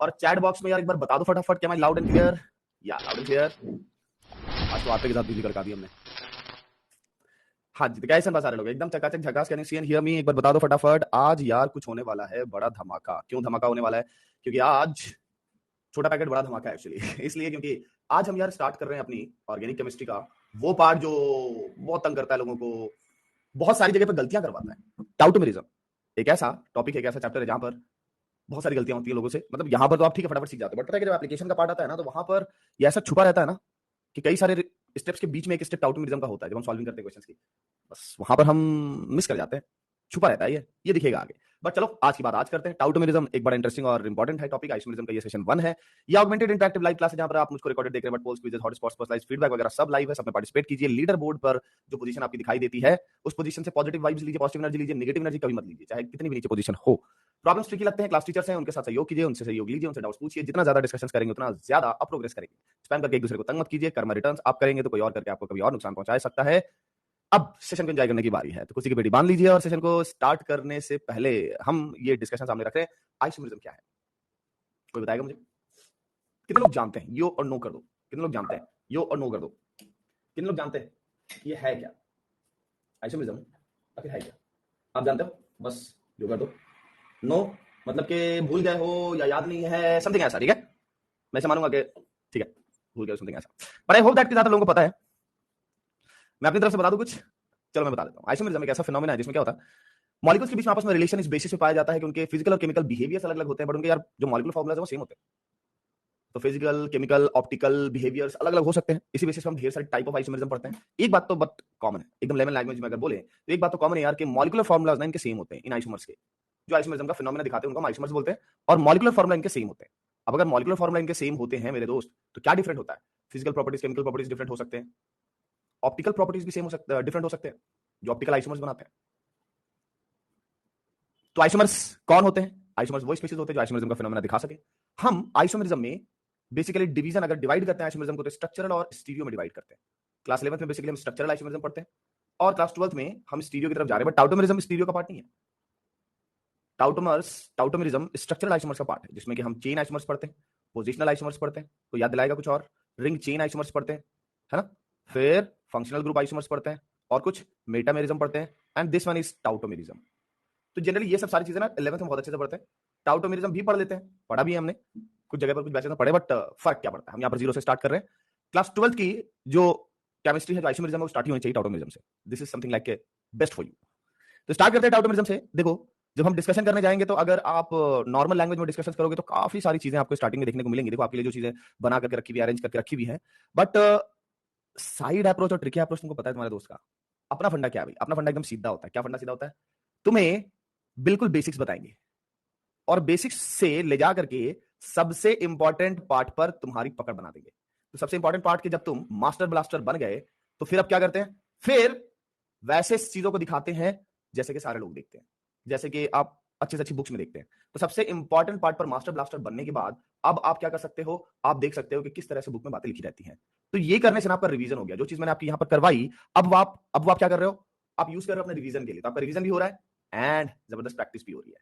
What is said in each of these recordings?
और chat box में यार एक बार बता दो फटाफट, क्या मैं लाउड एंड क्लियर? या लाउड एंड क्लियर। आज तो आपके के साथ बिजली करका दी हमने। हाँ जी, तो कैसे हैं सारे लोग? एकदम चकाचक झकास। Can you see and hear me? एक बार बता दो फटाफट। आज यार कुछ होने वाला है बड़ा धमाका। क्यों धमाका होने वाला है? क्योंकि आज छोटा पैकेट बड़ा धमाका है एक्चुअली। इसलिए क्योंकि आज हम यार स्टार्ट कर रहे हैं अपनी ऑर्गेनिक केमिस्ट्री का वो पार्ट जो बहुत तंग करता है लोगों को, बहुत सारी जगह पर गलतियां करवाता है। टाउटोमेरिज्म एक ऐसा टॉपिक है, एक ऐसा चैप्टर है जहां पर बहुत सारी गलतियां होती है लोगों से। मतलब यहाँ पर तो आप ठीक है फटाफट सीख जाते हो, बट पता है कि जब एप्लीकेशन का पार्ट आता है ना, तो वहां पर ये ऐसा छुपा रहता है ना कि कई सारे स्टेप्स के बीच में एक स्टेप टाउटोमेरिज्म का होता है जब हम सॉल्विंग करते हैं क्वेश्चंस की। बस वहां पर हम मिस कर जाते हैं, छुपा रहता है ये दिखेगा आगे। बट चलो आज की बात आज करते हैं। टाउटोमेरिज्म एक बड़ा इंटरेस्टिंग और इंपॉर्टेंट है टॉपिक। आइसोमेरिज्म का ये सेशन 1 है। ये ऑगमेंटेड इंटरैक्टिव लाइव क्लास है जहां पर आप मुझको रिकॉर्डेड देख रहे हैं, but polls, quizzes, hotspots, personalised feedback वगैरह सब लाइव है। सब में पार्टिसिपेट कीजिए। लीडर बोर्ड पर जो पोजीशन आपकी दिखाई देती है उस पोजीशन से पॉजिटिव वाइब्स लीजिए, पॉजिटिव एनर्जी लीजिए, नेगेटिव एनर्जी कभी मत लीजिए, चाहे कितनी भी नीचे पोजीशन हो। प्रॉब्लम्स ट्रिकी लगते हैं, क्लास टीचर्स हैं, उनके साथ सहयोग कीजिए, उनसे सहयोग लीजिए, उनसे डाउट्स पूछिए। जितना ज्यादा डिस्कशन करेंगे उतना ज्यादा आप प्रोग्रेस करेंगे। स्पैम करके एक दूसरे को तंग मत कीजिए। कर्मा रिटर्न्स आप करेंगे तो कोई और करके आपको कभी और नुकसान पहुंचा सकता है। अब सेशन को एंजॉय करने की बारी है, तो कुर्सी की पेटी बांध लीजिए। और सेशन को स्टार्ट करने से पहले हम ये डिस्कशन सामने रख रहे हैं, आइसोमेरिज्म क्या है? कोई बताएगा मुझे? कितने लोग जानते हैं? यो और नो कर दो। कितने लोग जानते हैं? यो और नो कर दो। कितने लोग जानते हैं ये है क्या? आइसोमेरिज्म आखिर है क्या? आप जानते हो? बस यो कर दो। नो मतलब कि भूल गए हो या याद नहीं है, समथिंग ऐसा। ठीक है, मैं ऐसे मानूंगा कि ठीक है भूल गए, समथिंग ऐसा। बट आई होप दैट कि ज्यादा लोगों को पता है। मैं अपनी तरफ से बता दूं कुछ? चलो मैं बता देता हूं। आइसोमेरिज्म एक ऐसा फिनोमेना है जिसमें क्या होता है, मॉलिक्यूल्स के बीच में आपस में रिलेशन इस बेसिस पे पाया जाता है कि उनके फिजिकल और केमिकल बिहेवियर्स अलग अलग होते हैं, बट उनके यार जो मॉलिक्यूलर फॉर्मूलाज है वो सेम होते हैं। तो फिजिकल, केमिकल, ऑप्टिकल बिहेवियर्स अलग अलग हो सकते हैं। इसी बेसिस पे हम ढेर सारे टाइप ऑफ आइसोमेरिज्म पढ़ते हैं। एक बात तो बट कॉमन है, एकदम लेमन लैंग्वेज में अगर बोले तो एक बात तो कॉमन है यार कि मॉलिक्यूलर फॉर्मूलाज ना इनके सेम होते हैं। इन आइसोमर्स के जो आइसोमेरिज्म का फिनोमेना दिखाते हैं उनको हम आइसोमर्स बोलते हैं, और मॉलिक्यूलर फॉर्मूला इनके सेम होते हैं। अब अगर मॉलिक्यूलर फॉर्मूला इनके सेम होते हैं मेरे दोस्त, तो क्या डिफरेंट होता है? Physical properties, chemical properties different हो सकते हैं, ऑप्टिकल प्रॉपर्टीज भी सेम हो सकते, डिफरेंट हो सकते हैं, जो ऑप्टिकल आइसोमर्स बनाते हैं। तो आइसोमर्स कौन होते हैं? आइसोमर्स वो स्पीशीज होते हैं जो आइसोमेरिज्म का फिनोमेना दिखा सके। हम आइसोमेरिज्म में बेसिकली डिवीजन अगर डिवाइड करते हैं आइसोमेरिज्म को, तो स्ट्रक्चरल और स्टीरियो में डिवाइड करते हैं। क्लास 11th में बेसिकली हम स्ट्रक्चरल आइसोमेरिज्म पढ़ते हैं, और क्लास 12th में हम स्टीरियो की तरफ जा रहे हैं। बट टाउटोमेरिज्म स्टीरियो का पार्ट नहीं है। टाउटोमेरिज्म स्ट्रक्चरल आइसोमर्स का पार्ट है, जिसमें कि हम चेन आइसोमर्स पढ़ते हैं, पोजिशनल आइसोमर्स पढ़ते हैं, तो याद दिलाएगा कुछ और, रिंग चेन आइसोमर्स पढ़ते हैं, है ना? फिर फंक्शनल ग्रुप आइसोमर्स पढ़ते हैं, और कुछ मेटामेरिज्म पढ़ते हैं, एंड दिस वन इज टाउटोमेरिज्म। तो जनरली ये सब सारी चीजें ना 11th में बहुत अच्छे से पढ़ते हैं। टाउटोमेरिज्म भी पढ़ लेते हैं, पढ़ा भी है हमने कुछ जगह पर, कुछ बैचेस में पढ़े, बट फर्क क्या पड़ता है? हम यहाँ पर जीरो से स्टार्ट कर रहे हैं। क्लास 12th की जो केमिस्ट्री है, जो आइसोमेरिज्म है, वो स्टार्ट ही होनी चाहिए टाउटोमेरिज्म से। This is something like best for you. तो स्टार्ट करते हैं टाउटोमेरिज्म से। देखो, जब हम डिस्कशन करने जाएंगे तो अगर आप नॉर्मल लैंग्वेज में डिस्कशन करोगे तो काफी सारी चीजें आपको स्टार्टिंग में देखने को मिलेंगी। देखो आपके लिए जो चीजें बना करके रखी हुई, अरेंज करके रखी हुई है, बट साइड अप्रोच और ट्रिकी अप्रोच तुमको पता है तुम्हारे दोस्त का। अपना फंडा क्या है भाई? अपना फंडा एकदम सीधा होता है। क्या फंडा सीधा होता है? तुम्हें बिल्कुल बेसिक्स बताएंगे, और बेसिक्स से ले जा करके सबसे इंपॉर्टेंट पार्ट पर तुम्हारी पकड़ बना देंगे। तो सबसे इंपॉर्टेंट पार्ट के जब तुम मास्टर ब्लास्टर बन गए, तो फिर अब क्या करते हैं? फिर वैसे चीजों को दिखाते हैं जैसे कि सारे लोग देखते हैं, जैसे कि आप अच्छी से अच्छी बुक्स में देखते हैं। तो सबसे इंपॉर्टेंट पार्ट पर मास्टर ब्लास्टर बनने के बाद अब आप क्या कर सकते हो? आप देख सकते हो कि किस तरह से बुक में बातें लिखी रहती हैं। तो ये करने से ना आपका रिवीजन हो गया। जो चीज मैंने आपकी यहां पर करवाई, अब वो आप क्या कर रहे हो? आप यूज कर रहे हो अपने रिवीजन के लिए। तो आपका रिवीजन भी हो रहा है एंड जबरदस्त प्रैक्टिस भी हो रही है।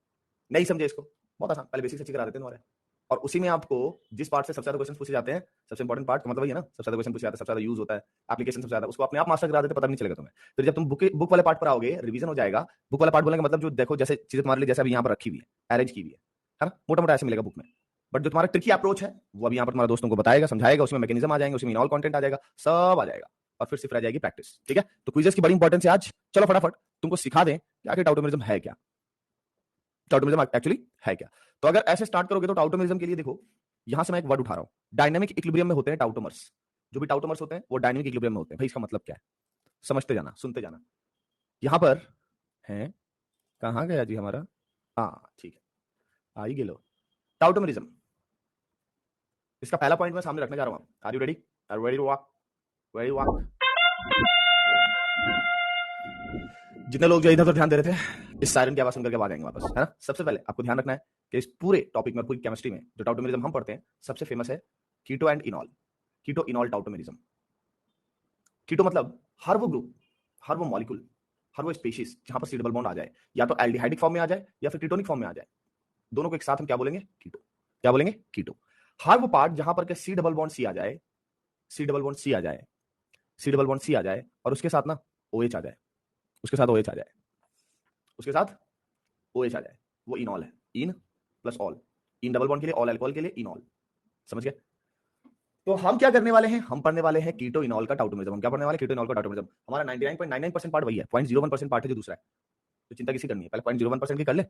नहीं समझे इसको? बहुत आसान, पहले बेसिक अच्छी करा देते हैं तुम्हारे, और उसी में आपको जिस पार्ट से सबसे ज्यादा क्वेश्चन पूछे जाते हैं, सबसे इंपॉर्टेंट पार्ट का मतलब वही है ना, सबसे ज्यादा क्वेश्चन पूछे जाते हैं, सबसे ज्यादा यूज होता है, एप्लीकेशन सबसे ज्यादा, उसको अपने आप मास्टर करा देते, पता नहीं चलेगा तुम्हें। फिर जब तुम बुक वाले पार्ट पर आओगे, रिवीजन हो जाएगा। बुक वाला पार्ट बोलने का मतलब जो देखो जैसे चीजें तुम्हारे लिए जैसे अभी यहाँ पर रखी हुई है, अरेंज की हुई है ना, मोटा मोटा ऐसे मिलेगा बुक में। बट जो तुम्हारा ट्रिकी अप्रोच है वो अभी यहाँ पर तुम्हारे दोस्तों को बताएगा, समझाएगा, उसमें मैकेनिज्म आ जाएंगे, उसमें इनऑल कंटेंट आ जाएगा, सब आ जाएगा, और फिर सिर्फ रह जाएगी प्रैक्टिस। ठीक है, तो क्विजेस की बड़ी इंपॉर्टेंस है आज। चलो फटाफट तुमको सिखा दें कि आखिर टाउटोमेरिज्म है क्या, टाउटोमेरिज्म एक्चुअली है क्या। तो अगर ऐसे स्टार्ट करोगे तो टाउटोमेरिज्म के लिए देखो, यहां से मैं एक वर्ड उठा रहा हूं, डायनामिक इक्विलिब्रियम में होते हैं टाउटोमर्स। जो भी टाउटोमर्स होते हैं वो डायनामिक इक्विलिब्रियम में होते हैं। भाई इसका मतलब क्या है? समझते जाना, सुनते जाना। यहां पर है, कहां गया जी हमारा? हाँ ठीक है, आई गेलो। टाउटोमेरिज्म, इसका पहला पॉइंट मैं सामने रखने जा रहा हूं। Are you ready? Are you ready to walk? Ready walk? जितने लोग जो इधर उधर ध्यान दे रहे थे, इस सायरन की आवाज सुनकर के आ जाएंगे वापस, है ना। सबसे पहले आपको ध्यान रखना है कि इस पूरे टॉपिक में, पूरी केमिस्ट्री में जो टाउटोमेरिज्म हम पढ़ते हैं, सबसे फेमस है कीटो एंड इनॉल। Keto enol टाउटोमेरिज्म। कीटो मतलब हर वो ग्रुप, हर वो मॉलिक्यूल, हर वो स्पीशीज जहां पर सी डबल बॉन्ड आ जाए, या तो एल्डिहाइडिक फॉर्म में आ जाए या फिर कीटोनिक फॉर्म में आ जाए, दोनों को एक साथ हम क्या बोलेंगे? कीटो। क्या बोलेंगे? कीटो। हर वो पार्ट जहां पर के सी डबल बॉन्ड सी आ जाए, सी डबल बॉन्ड सी आ जाए, सी डबल बॉन्ड सी आ जाए और उसके साथ ना OH आ जाए, उसके साथ OH आ जाए, उसके साथ OH आ जाए, वो इनॉल है। Ene plus ol, ene double bond के लिए, ऑल अल्कोहल के लिए इनॉल। समझ गए? तो हम क्या करने वाले हैं? हम पढ़ने वाले हैं कीटो इनॉल का टाउटोमेरिज्म। हम क्या पढ़ने वाले हैं? कीटो इनॉल का टाउटोमेरिज्म। हमारा 99.99% पार्ट वही है, 0.01% पार्ट है जो दूसरा है। तो चिंता किसी करनी है, पहले 0.01% की कर ले,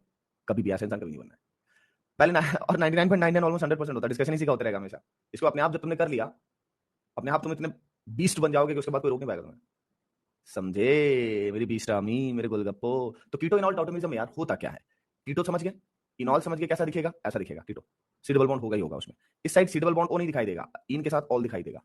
कभी भी ऐसा इंसान कभी नहीं बनना है पहले ना। और 99.99 ऑलमोस्ट 100% होता है, डिस्कशन इसी का होता रहेगा हमेशा। इसको अपने आप जब तुमने कर लिया, अपने आप तुम इतने बीस्ट बन जाओगे कि उसके बाद कोई रोक नहीं पाएगा तुम्हें। समझे मेरी बीस्टामी, मेरे गोलगप्पो? तो कीटो इनॉल टाउटोमेरिज्म यार होता क्या है? कीटो समझ गए, इनॉल समझ गए, कैसा दिखेगा? ऐसा दिखेगा कीटो। सी डबल बॉन्ड होगा ही होगा उसमें। इस side C double bond O नहीं दिखाई देगा, इन के साथ ऑल दिखाई देगा।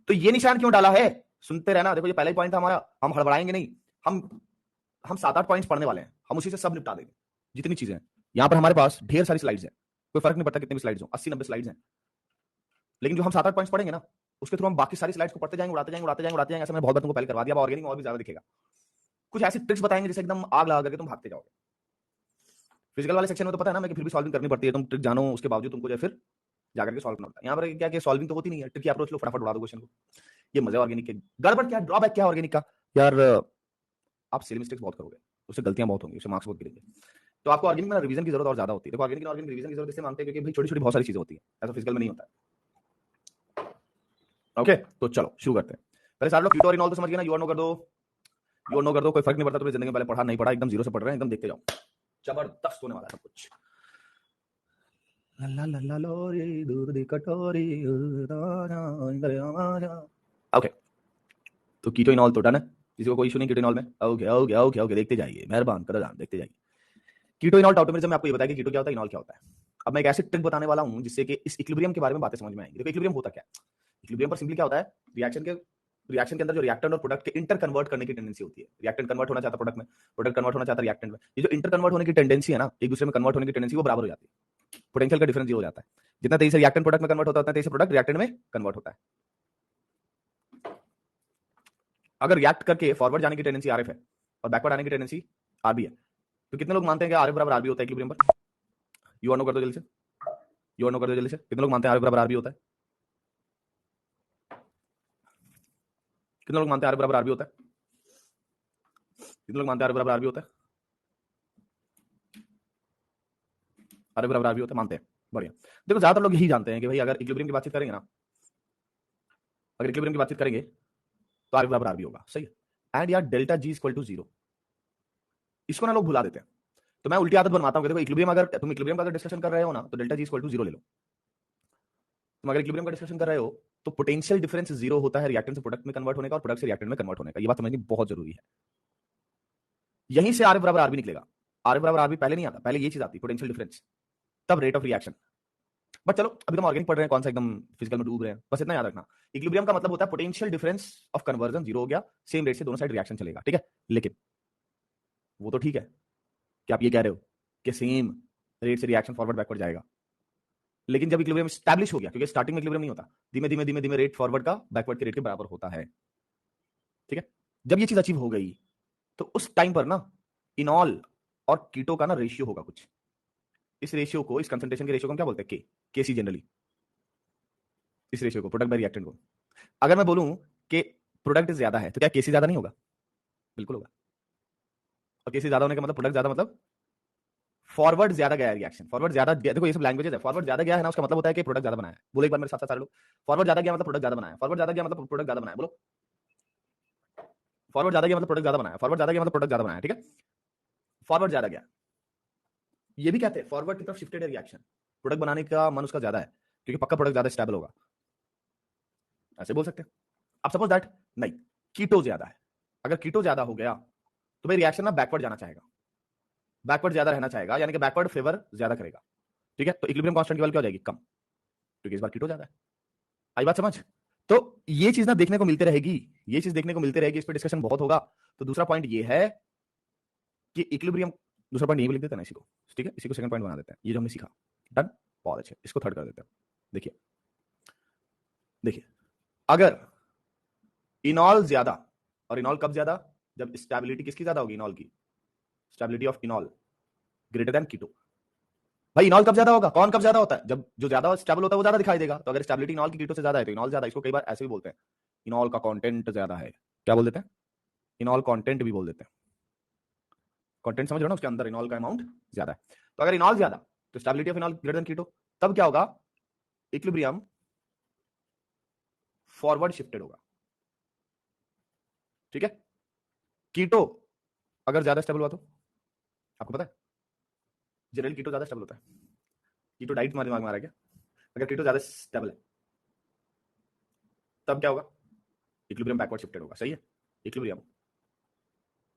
तो ये निशान क्यों डाला है? सुनते रहना, देखो ये पहला ही पॉइंट था हमारा, हम हड़बड़ाएंगे नहीं। हम 7-8 पॉइंट्स पढ़ने वाले हैं, हम उसी से सब निपटा देंगे जितनी चीजें हैं। यहां पर हमारे पास ढेर सारी स्लाइड्स हैं, कोई फर्क नहीं पड़ता कितनी भी स्लाइड्स हो, 80-90 स्लाइड्स हैं, लेकिन जो हम 7-8 पॉइंट्स पढ़ेंगे ना, उसके थ्रू हम बाकी सारी स्लाइड्स को पढ़ते जाएंगे, उड़ाते जाएंगे, उड़ाते जाएंगे, उड़ाते जाएंगे। ऐसे मैंने बहुत बार तुमको पहले करवा दिया, अब ऑर्गेनिक और भी ज्यादा दिखेगा। कुछ ऐसी ट्रिक्स बताएंगे जिससे एकदम आग लगा करके तुम भागते जाओगे। फिजिकल वाले सेक्शन में तो पता है ना मैं, कि फिर भी सॉल्विंग करनी पड़ती है, तुम ट्रिक जानो उसके बावजूद तुमको जो फिर जाकर के सॉल्व करना होता है। यहाँ पर क्या कि सॉल्विंग तो होती नहीं है, ट्रिकी अप्रोच लो, फटाफट उड़ा दो क्वेश्चन को। ये मजा ऑर्गेनिक के। गड़बड़ क्या, ड्रॉबैक क्या ऑर्गेनिक का? यार आप सिली मिस्टेक्स बहुत करोगे, उससे गलतियां बहुत होंगी, उससे मार्क्स बहुत गिरेंगे। तो आपको ऑर्गेनिक में रिवीजन की जरूरत और ज्यादा होती है। देखो ऑर्गेनिक रिवीजन की जरूरत इसलिए मांगते हैं क्योंकि भाई छोटी छोटी बहुत सारी चीजें होती है, ऐसा फिजिकल में नहीं होता है। ओके, तो चलो शुरू करते हैं। पहले सारे लोग कीटो और इनॉल तो समझ गए ना? यू और नो कर दो, यू और नो कर दो, कोई फर्क नहीं पड़ता तुम्हें जिंदगी में पहले पढ़ा नहीं पढ़ा, एकदम जीरो से पढ़ रहे हैं, एकदम देखते जाओ, जबरदस्त होने वाला है सब कुछ। ला ला ला लोरी दूध दी कटोरी। ओके, तो कीटो इनॉल तो डन है, किसी को कोई इशू नहीं कीटो इनॉल में? ओके ओके ओके ओके, देखते जाइए, मेहरबान करो जान, देखते जाइए। कीटो इनॉल टाउटोमेरिज्म में आपको ये बताया कि कीटो क्या होता है, इनॉल क्या होता है। अब मैं एक ऐसी ट्रिक बताने वाला हूं जिससे कि इस इक्विलिब्रियम के बारे में बातें समझ में आएंगी। देखो इक्विलिब्रियम होता क्या है? इक्विलिब्रियम पर सिंपली क्या होता है, रिएक्शन के अंदर जो रिएक्टेंट और प्रोडक्ट के इंटर कन्वर्ट करने की टेंडेंसी होती है। रिएक्टेंट कन्वर्ट होना चाहता है प्रोडक्ट में, प्रोडक्ट कन्वर्ट होना चाहता है रिएक्टेंट में। ये जो इंटर कन्वर्ट होने की टेंडेंसी है ना, एक दूसरे में कन्वर्ट होने की टेंडेंसी, वो बराबर हो जाती है। पोटेंशियल का डिफरेंस ये हो जाता है, जितना तेजी से रिएक्टेंट प्रोडक्ट में कन्वर्ट होता है उतना तेजी से प्रोडक्ट रिएक्टेंट में कन्वर्ट होता है। अगर रिएक्ट करके फॉरवर्ड जाने की टेंडेंसी आरएफ है और बैकवर्ड आने की टेंडेंसी आरबी है, तो कितने लोग मानते हैं कि आरएफ बराबर आरबी होता है इक्विलिब्रियम पर? यू और नो कर दो जल्दी से, यू और नो कर दो जल्दी से। कितने लोग मानते हैं आरएफ बराबर आरबी होता है? कितने लोग मानते हैं आरएफ बराबर आरबी होता है? कितने लोग मानते हैं आरएफ बराबर आरबी होता है? आरएफ बराबर आरबी होता है, मानते हैं, बढ़िया। देखो ज्यादातर लोग यही जानते हैं कि भाई अगर इक्विलिब्रियम की बातचीत करेंगे ना, अगर इक्विलिब्रियम की बातचीत करेंगे तो आरएफ बराबर आरबी होगा, सही है। एंड यार डेल्टा जी इक्वल टू 0, इसको ना लोग भुला देते हैं। तो मैं उल्टी आदत बनवाता हूं कि देखो इक्विलिब्रियम, अगर तुम इक्विलिब्रियम का अगर डिस्कशन कर रहे हो ना, तो डेल्टा जी इक्वल टू 0 ले लो। तुम अगर इक्विलिब्रियम का डिस्कशन कर रहे हो तो पोटेंशियल डिफरेंस 0 होता है रिएक्टेंट से प्रोडक्ट में कन्वर्ट होने का और प्रोडक्ट से रिएक्टेंट में कन्वर्ट होने का। ये बात समझनी बहुत जरूरी है। यहीं से आरएफ बराबर आरबी निकलेगा। आरएफ बराबर आरबी पहले नहीं आता, पहले ये चीज आती है पोटेंशियल डिफरेंस, तब रेट ऑफ रिएक्शन। बट चलो अभी हम ऑर्गेनिक पढ़ रहे हैं, कौन सा एकदम फिजिकल में डूब रहे हैं, बस इतना याद रखना। इक्विलिब्रियम का मतलब होता है पोटेंशियल डिफरेंस ऑफ कन्वर्जन 0 हो गया, सेम रेट से दोनों साइड रिएक्शन चलेगा, ठीक है। लेकिन वो तो ठीक है कि आप ये कह रहे हो कि सेम रेट से रिएक्शन फॉरवर्ड बैकवर्ड जाएगा, लेकिन जब इक्विलिब्रियम स्टैब्लिश हो गया, क्योंकि स्टार्टिंग में इक्विलिब्रियम नहीं होता, धीमे धीमे धीमे धीमे रेट फॉरवर्ड का बैकवर्ड के रेट के बराबर होता है, ठीक है। जब ये चीज अचीव हो गई तो उस टाइम पर ना इनॉल और कीटो का ना रेशियो होगा कुछ। इस रेशियो को, इस कंसंट्रेशन के रेशियो को हम क्या बोलते हैं? के, केसी जनरली। इस रेशियो को, प्रोडक्ट बाय रिएक्टेंट को, अगर मैं बोलूं कि प्रोडक्ट ज्यादा है तो क्या केसी ज्यादा नहीं होगा? बिल्कुल होगा। और केसी ज्यादा होने का मतलब प्रोडक्ट ज्यादा, मतलब फॉरवर्ड ज्यादा गया है रिएक्शन, फॉरवर्ड ज्यादा गया। देखो ये सब लैंग्वेजेस है, फॉरवर्ड ज्यादा गया है ना, उसका मतलब होता है कि प्रोडक्ट ज्यादा बनाया है। बोलो एक बार मेरे साथ साथ सारे लोग, फॉरवर्ड ज्यादा गया मतलब प्रोडक्ट ज्यादा बनाया, फॉरवर्ड ज्यादा गया मतलब प्रोडक्ट ज्यादा बनाया, बोलो। फॉरवर्ड ज्यादा गया मतलब प्रोडक्ट ज्यादा बनाया, फॉरवर्ड ज्यादा गया मतलब प्रोडक्ट ज्यादा बनाया, ठीक है। फॉरवर्ड ज्यादा गया, ये भी कहते हैं फॉरवर्ड की तरफ शिफ्टेड है रिएक्शन, प्रोडक्ट बनाने का मन उसका ज्यादा है, क्योंकि पक्का प्रोडक्ट ज्यादा स्टेबल होगा, ऐसे बोल सकते हैं। अब सपोज दैट नहीं, कीटो ज्यादा है, अगर कीटो ज्यादा हो गया तो भाई रिएक्शन ना बैकवर्ड जाना चाहेगा, बैकवर्ड ज्यादा रहना चाहेगा, यानी कि बैकवर्ड फेवर ज्यादा करेगा, ठीक है। तो इक्विलिब्रियम कांस्टेंट की वैल्यू क्या हो जाएगी? कम, क्योंकि इस बार कीटो ज्यादा है। आई बात समझ? तो ये चीज ना देखने को मिलती रहेगी, ये चीज देखने को मिलती रहेगी, इस पर डिस्कशन बहुत होगा। तो दूसरा पॉइंट ये है कि इक्विलिब्रियम, दूसरा पॉइंट ये भी लिख देते हैं ना इसी को, ठीक है, इसी को सेकंड पॉइंट बना देते हैं, ये जो हमने सीखा, डन, बहुत अच्छे, इसको थर्ड कर देते हैं। देखिए देखिए, अगर इनॉल ज्यादा, और इनॉल कब ज्यादा? जब स्टेबिलिटी किसकी ज्यादा होगी? इनॉल की, stability of enol greater than keto. भाई इनॉल कब ज्यादा होगा, कौन कब ज्यादा होता है, जब जो ज्यादा स्टेबल होता है वो ज्यादा दिखाई देगा। तो अगर स्टेबिलिटी इनॉल की कीटो से ज्यादा है तो इनॉल ज्यादा है। इसको कई बार ऐसे भी बोलते हैं, इनॉल का कंटेंट ज्यादा है, क्या बोल देते हैं, इनॉल कंटेंट भी बोल देते हैं। कंटेंट समझ रहे हो ना, उसके अंदर इनॉल का अमाउंट ज्यादा है। तो अगर इनॉल ज्यादा तो stability of enol greater than keto, तब क्या होगा, इक्विलिब्रियम फॉरवर्ड शिफ्टेड होगा। ठीक है, कीटो अगर ज्यादा स्टेबल हुआ तो आपको पता है जनरली कीटो ज्यादा स्टेबल होता है। कीटो डाइट तुम्हारे दिमाग में आ रहा है क्या, अगर कीटो ज्यादा स्टेबल है तब क्या होगा, इक्विलिब्रियम बैकवर्ड शिफ्टेड होगा। सही है, इक्विलिब्रियम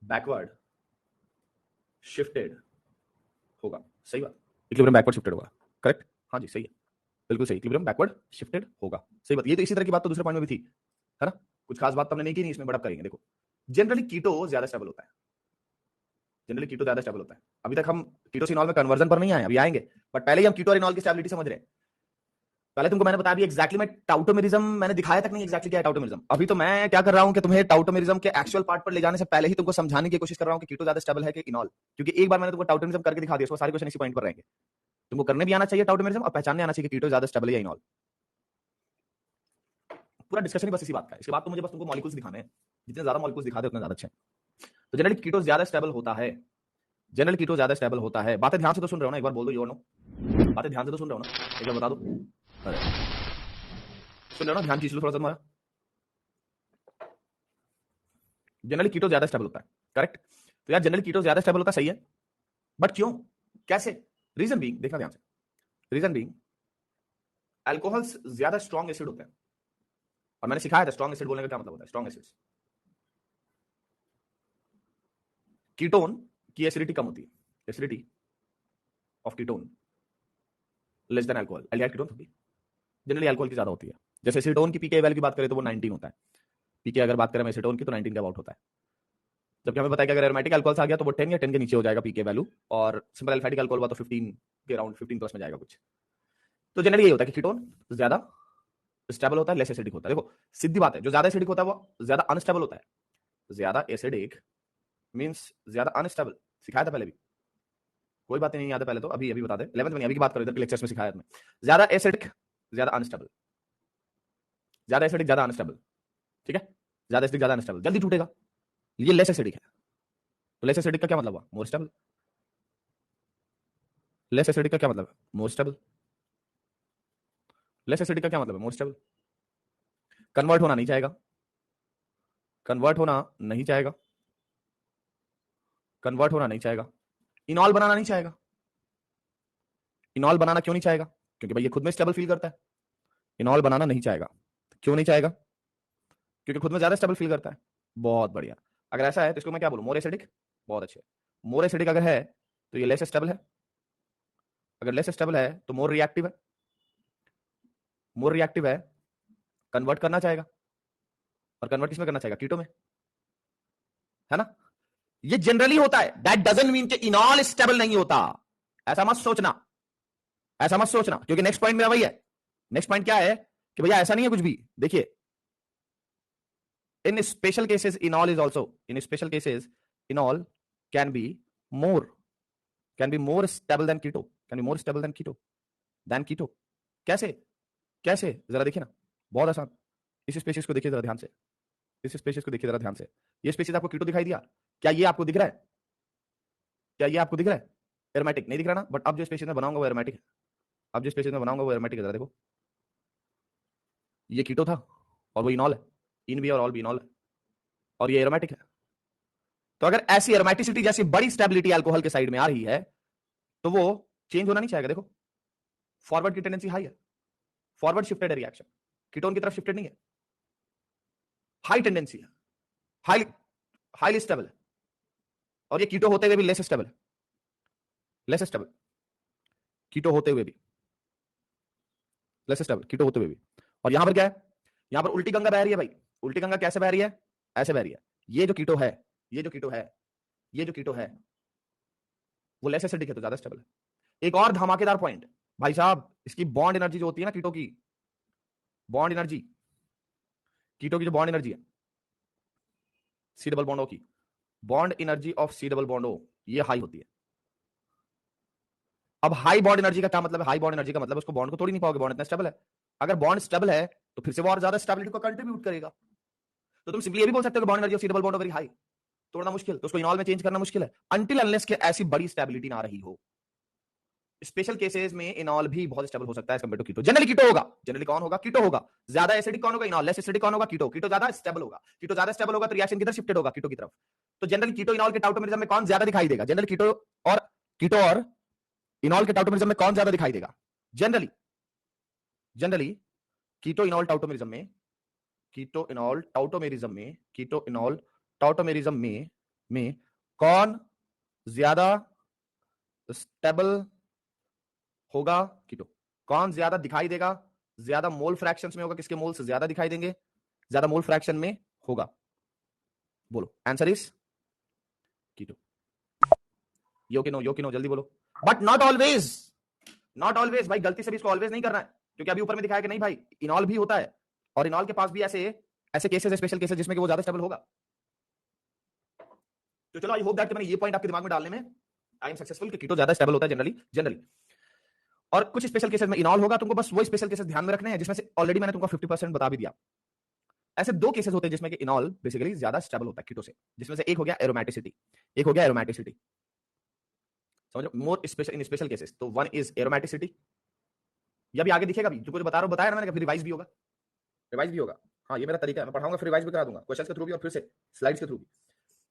बैकवर्ड शिफ्टेड होगा। सही बात, इक्विलिब्रियम बैकवर्ड शिफ्टेड होगा, करेक्ट, हाँ जी सही है, बिल्कुल सही, इक्विलिब्रियम बैकवर्ड शिफ्टेड होगा। सही बात, ये तो इसी तरह की बात तो दूसरे पॉइंट में भी थी, है ना, कुछ खास बात तो हमने नहीं की, नहीं इसमें बड़ा करेंगे। देखो जनरली कीटो ज्यादा स्टेबल होता है, जनरली कीटो ज्यादा स्टेबल होता है। अभी तक हम कीटो से इनॉल में कन्वर्जन पर नहीं आए, अभी आएंगे, बट पहले ही हम कीटो और इनॉल की स्टेबिलिटी समझ रहे हैं। पहले तुमको मैंने बताया एक्जैक्टली मैं टाउटोमेरिज्म मैंने दिखाया तक नहीं एक्जैक्टली क्या है टाउटोमेरिज्म। अभी तो मैं क्या कर रहा हूं कि तुम्हें टाउटोमेरिज्म के एक्चुअल पार्ट पर ले जाने से पहले ही तुमको समझाने की कोशिश कर रहा हूं कि कीटो ज्यादा स्टेबल है कि इनॉल, क्योंकि एक बार मैंने तुमको टाउटोमेरिज्म करके दिखा दिया, उसको सारे क्वेश्चन इसी पॉइंट पर रहेंगे। तुमको करने भी आना चाहिए टाउटोमेरिज्म और पहचानने आना चाहिए कि कीटो ज्यादा स्टेबल है या इनॉल। पूरा डिस्कशन ही बस इसी बात का है। इसके बाद तो मुझे बस तुमको मॉलिक्यूल्स दिखाने हैं, जितने ज्यादा मॉलिक्यूल्स दिखा दे उतने ज्यादा अच्छे हैं। तो जनरली कीटो ज्यादा स्टेबल होता है, जनरल कीटो ज्यादा स्टेबल होता है। बातें ध्यान से तो सुन रहे हो ना, एक बार बोल दो यो नो, बातें ध्यान से तो सुन रहे हो ना, एक बार बता दो, अरे सुन रहे हो ना, ध्यान खींच लो थोड़ा सा तुम्हारा। जनरली कीटो ज्यादा स्टेबल होता है, करेक्ट। तो यार जनरली कीटो ज्यादा स्टेबल होता है, सही है, बट क्यों, कैसे, रीजन बीइंग, देखना ध्यान से, रीजन बीइंग अल्कोहल्स ज्यादा स्ट्रॉन्ग एसिड होते हैं। और मैंने सिखाया था स्ट्रॉन्ग एसिड बोलने का क्या मतलब होता है, स्ट्रॉन्ग एसिड्स, कीटोन की एसिडिटी कम होती है, acidity of ketone less than alcohol, aldehyde ketone थोड़ी, जनरली अल्कोहल की ज्यादा होती है। जैसे एसीटोन की पीके वैल्यू की बात करें तो वो 19 होता है, पीके अगर बात करें एसीटोन की तो 19 के अबाउट होता है। जबकि हमें पता है कि अगर एरोमेटिक अल्कोहल आ गया तो वो 10 या 10 के नीचे हो जाएगा पीके वैल्यू, और सिंपल अल्फाटिक अल्कोहल हुआ तो 15 के अराउंड 15 प्लस में जाएगा कुछ। तो जनरली यही होता है कि कीटोन ज्यादा स्टेबल होता है, लेस एसिडिक होता है। देखो सीधी बात है, जो ज्यादा एसिडिक होता है वो ज्यादा अनस्टेबल होता है। ज्यादा एसिडिक मींस ज्यादा अनस्टेबल, सिखाया था पहले भी, कोई बात नहीं याद है पहले तो, अभी अभी बता दे, 11th में नहीं, अभी की बात करो, इधर के लेक्चर्स में सिखाया था। ज्यादा एसिडिक ज्यादा अनस्टेबल, ज्यादा एसिडिक ज्यादा अनस्टेबल, ठीक है, ज्यादा एसिडिक ज्यादा अनस्टेबल, जल्दी टूटेगा। ये लेस एसिडिक है, तो लेस एसिडिक का क्या मतलब हुआ, मोर स्टेबल। लेस एसिडिक का क्या मतलब है, मोर स्टेबल। लेस एसिडिक का क्या मतलब है, मोर स्टेबल। कन्वर्ट होना नहीं चाहेगा, कन्वर्ट होना नहीं चाहेगा, कन्वर्ट होना नहीं चाहेगा, इनॉल बनाना नहीं चाहेगा। इनॉल बनाना क्यों नहीं चाहेगा, क्योंकि भाई ये खुद में स्टेबल फील करता है, इनॉल बनाना नहीं चाहेगा। क्यों नहीं चाहेगा, क्योंकि खुद में ज्यादा स्टेबल फील करता है। बहुत बढ़िया, अगर ऐसा है तो इसको मैं क्या बोलूं, मोर एसिडिक, बहुत अच्छे। मोर एसिडिक अगर है तो ये लेस स्टेबल है, अगर लेस स्टेबल है तो मोर रिएक्टिव है, मोर रिएक्टिव है, कन्वर्ट करना चाहेगा, और कन्वर्ट किसमें करना चाहेगा, कीटो में, है ना। ये जनरली होता है, दैट डजंट मीन कि इनॉल स्टेबल नहीं होता, ऐसा मत सोचना, ऐसा मत सोचना, क्योंकि नेक्स्ट पॉइंट मेरा वही है। नेक्स्ट पॉइंट क्या है कि भैया ऐसा नहीं है कुछ भी। देखिए in special cases enol is also, in special cases enol can be more, can be more stable than keto, can be more stable than keto। कैसे, कैसे जरा देखिए ना, बहुत आसान। इस स्पेसिस को देखिए जरा ध्यान से, इस स्पेसिस को देखिए जरा ध्यान से, ये स्पेसिस आपको कीटो दिखाई दिया, क्या ये आपको दिख रहा है, क्या ये आपको दिख रहा है, एरोमेटिक नहीं दिख रहा ना, बट अब जो स्पेसिस में बनाऊंगा वो एरोमेटिक है, अब जो स्पेसिस में बनाऊंगा वो एरोमेटिक है। जरा देखो ये कीटो था और वो इनॉल है, इन भी और ऑल भी इनॉल है, और ये एरोमेटिक है। तो अगर ऐसी एरोमेटिसिटी जैसी बड़ी स्टेबिलिटी अल्कोहल के साइड में आ रही है तो वो चेंज होना नहीं चाहेगा। देखो फॉरवर्ड की टेंडेंसी हाई है, फॉरवर्ड शिफ्टेड है रिएक्शन, कीटोन की तरफ शिफ्टेड नहीं है, हाई टेंडेंसी है, हाई हाईली स्टेबल है, और ये कीटो होते हुए भी लेस स्टेबल है, लेस स्टेबल, कीटो होते हुए भी लेस स्टेबल, कीटो होते हुए भी। और यहां पर क्या है, यहां पर उल्टी गंगा बह रही है भाई, उल्टी गंगा कैसे बह रही है, ऐसे बह रही है। ये जो कीटो है, ये जो कीटो है, ये जो कीटो है वो लेस एसिडिक है तो ज्यादा स्टेबल है। एक और धमाकेदार पॉइंट भाई साहब, इसकी बॉन्ड एनर्जी जो होती है ना कीटो की, बॉन्ड एनर्जी, कीटो की जो बॉन्ड एनर्जी है सी डबल बॉन्ड ओ की, bond energy of C double bond O ये हाई होती है। अब हाई बॉन्ड एनर्जी का क्या मतलब है? हाई बॉन्ड एनर्जी का मतलब उसको बॉन्ड को तोड़ ही नहीं पाओगे, बॉन्ड इतना स्टेबल है। अगर बॉन्ड स्टेबल है तो फिर से वो और ज्यादा स्टेबिलिटी को कंट्रीब्यूट करेगा। तो तुम सिंपली ये भी बोल सकते हो कि bond energy of C double bond very high, तोड़ना मुश्किल, तो उसको इनॉल में चेंज करना मुश्किल है, अनटिल अनलेस के ऐसी बड़ी स्टेबिलिटी ना रही हो। स्पेशल केसेस में इनॉल भी बहुत स्टेबल हो सकता है कंपेयर टू कीटो। जनरली कीटो होगा, जनरली कौन होगा? कीटो होगा। ज्यादा एसिडिक कौन होगा? इनॉल। लेस एसिडिक कौन होगा? कीटो। कीटो ज्यादा स्टेबल होगा। कीटो ज्यादा स्टेबल होगा तो रिएक्शन किधर शिफ्टेड होगा? कीटो की तरफ। तो जनरली कीटो इनॉल के टाउटोमेरिज्म में कौन ज्यादा दिखाई देगा? जनरली कीटो और इनॉल के टाउटोमेरिज्म में कौन ज्यादा दिखाई देगा? जनरली जनरली कीटो इनॉल टाउटोमेरिज्म में, कीटो इनॉल टाउटोमेरिज्म में, कीटो इनॉल टाउटोमेरिज्म में कौन ज्यादा स्टेबल होगा? कीटो। कौन ज्यादा दिखाई देगा? ज्यादा मोल फ्रैक्शंस में होगा। किसके मोल्स ज्यादा दिखाई देंगे? ज्यादा मोल फ्रैक्शन में होगा। बोलो, आंसर इज कीटो। यो कि नो, जल्दी बोलो। But not always, not always भाई, गलती से भी इसको ऑलवेज नहीं करना है, क्योंकि अभी ऊपर में दिखाया कि नहीं भाई, इनॉल भी होता है और इनॉल के पास भी ऐसे ऐसे केसेस, स्पेशल केसेस जिसमें कि वो ज्यादा स्टेबल होगा। तो चलो, आई होप दैट मैंने ये पॉइंट आपके दिमाग में डालने में आई एम सक्सेसफुल कि कीटो ज्यादा स्टेबल होता है जनरली। और कुछ स्पेशल केसेस में इनॉल होगा। तुमको बस वो स्पेशल केसेस ध्यान में रखने हैं जिसमें से ऑलरेडी मैंने तुमको 50% बता भी दिया। ऐसे दो केसेस होते हैं जिसमें कि इनॉल बेसिकली ज्यादा स्टेबल होता है कीटो से, जिसमें से एक हो गया एरोमेटिसिटी, एक हो गया एरोमेटिसिटी। समझो, more special in special cases. तो वन इज एरोमेटिसिटी, या भी आगे दिखेगा भी, जो कुछ बता रहा हूं बताया ना मैंने, फिर रिवाइज भी होगा, रिवाइज भी होगा। हाँ, ये मेरा तरीका है, मैं पढ़ाऊंगा फिर रिवाइज भी करा दूंगा, क्वेश्चंस के थ्रू भी और फिर से स्लाइड्स के थ्रू भी।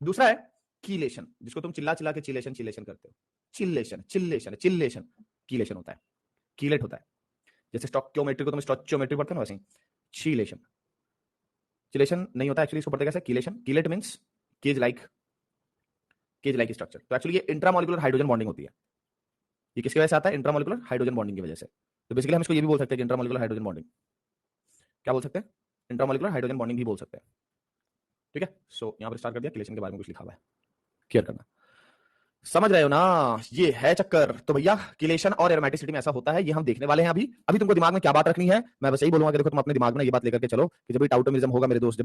दूसरा है कीलेशन, जिसको तुम चिल्ला चिल्ला के चिलेशन करते हो। चिल्लेशन कीलेशन होता है, कीलेट होता है। जैसे स्टोकियोमेट्री को तुम स्टोचियोमेट्री पढ़ते हो ना, वैसे चिलेशन नहीं होता एक्चुअली, इसको पढ़ते कैसे? Chelation. Chelate means cage like structure. तो एक्चुअली ये इंट्रामोलिकुलर हाइड्रोजन बॉन्डिंग होती है। ये किसकी वजह से आता है? इंट्रामोलिकुलर हाइड्रोजन बॉन्डिंग की वजह से। तो बेसिकली हम इसको ये भी बोल सकते हैं कि इंट्रामोलिकुलर हाइड्रोजन बॉन्डिंग, क्या बोल सकते हैं? इंट्रामोलिकुलर हाइड्रोजन बॉन्डिंग भी बोल सकते हैं। ठीक है, सो यहां पर स्टार्ट कर दिया, कीलेशन के बारे में कुछ लिखा हुआ है, केयर करना। समझ रहे हो ना? ये है चक्कर। तो भैया कीलेशन और एरोमेटिसिटी में ऐसा होता है, ये हम देखने वाले हैं अभी। अभी तुमको दिमाग में क्या बात रखनी है, मैं बस यही बोलूंगा कि देखो, तुम अपने दिमाग में ये बात लेकर के चलो कि जब भी टाउटोमेरिज्म होगा मेरे दोस्त,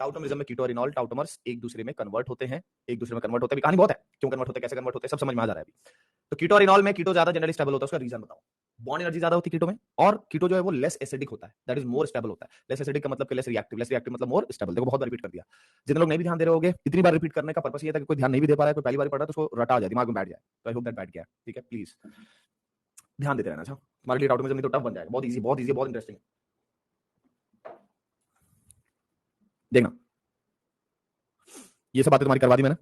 टाउटोमेरिज्म में कीटो और इनॉल टाउटोमर्स एक दूसरे में कन्वर्ट होते हैं, कहानी बहुत है, क्यों कन्वर्ट होते हैं, कैसे कन्वर्ट होते हैं, सब समझ में आ जा रहा है अभी। तो कीटो और इनॉल में कीटो ज्यादा जनरली स्टेबल होता है, उसका रीजन बताओ। बॉन्ड एनर्जी ज्यादा होती है कीटो में, और कीटो जो है वो लेस एसिडिक होता है, दैट इज मोर स्टेबल होता है। लेस एसिडिक का मतलब लेस रिएक्टिव मतलब मोर स्टेबल। देखो, बहुत बार रिपीट कर दिया, जितने लोग नहीं भी ध्यान दे रहे होगे, इतनी बार रिपीट करने का पर्पस ये था कि कोई ध्यान नहीं भी दे पा रहा है, कोई पहली बार पढ़ रहा है तो उसको रटा जाए, दिमाग में बैठ जाए। तो आई होप दैट बैठ गया, ठीक है? प्लीज ध्यान देते रहना। अच्छा, हमारे लिए टाउटोमेरिज्म नहीं तो टफ बन जाएगा, बहुत इजी बहुत इंटरेस्टिंग। देखना, ये सब बातें तुम्हारी करवा दी मैंने,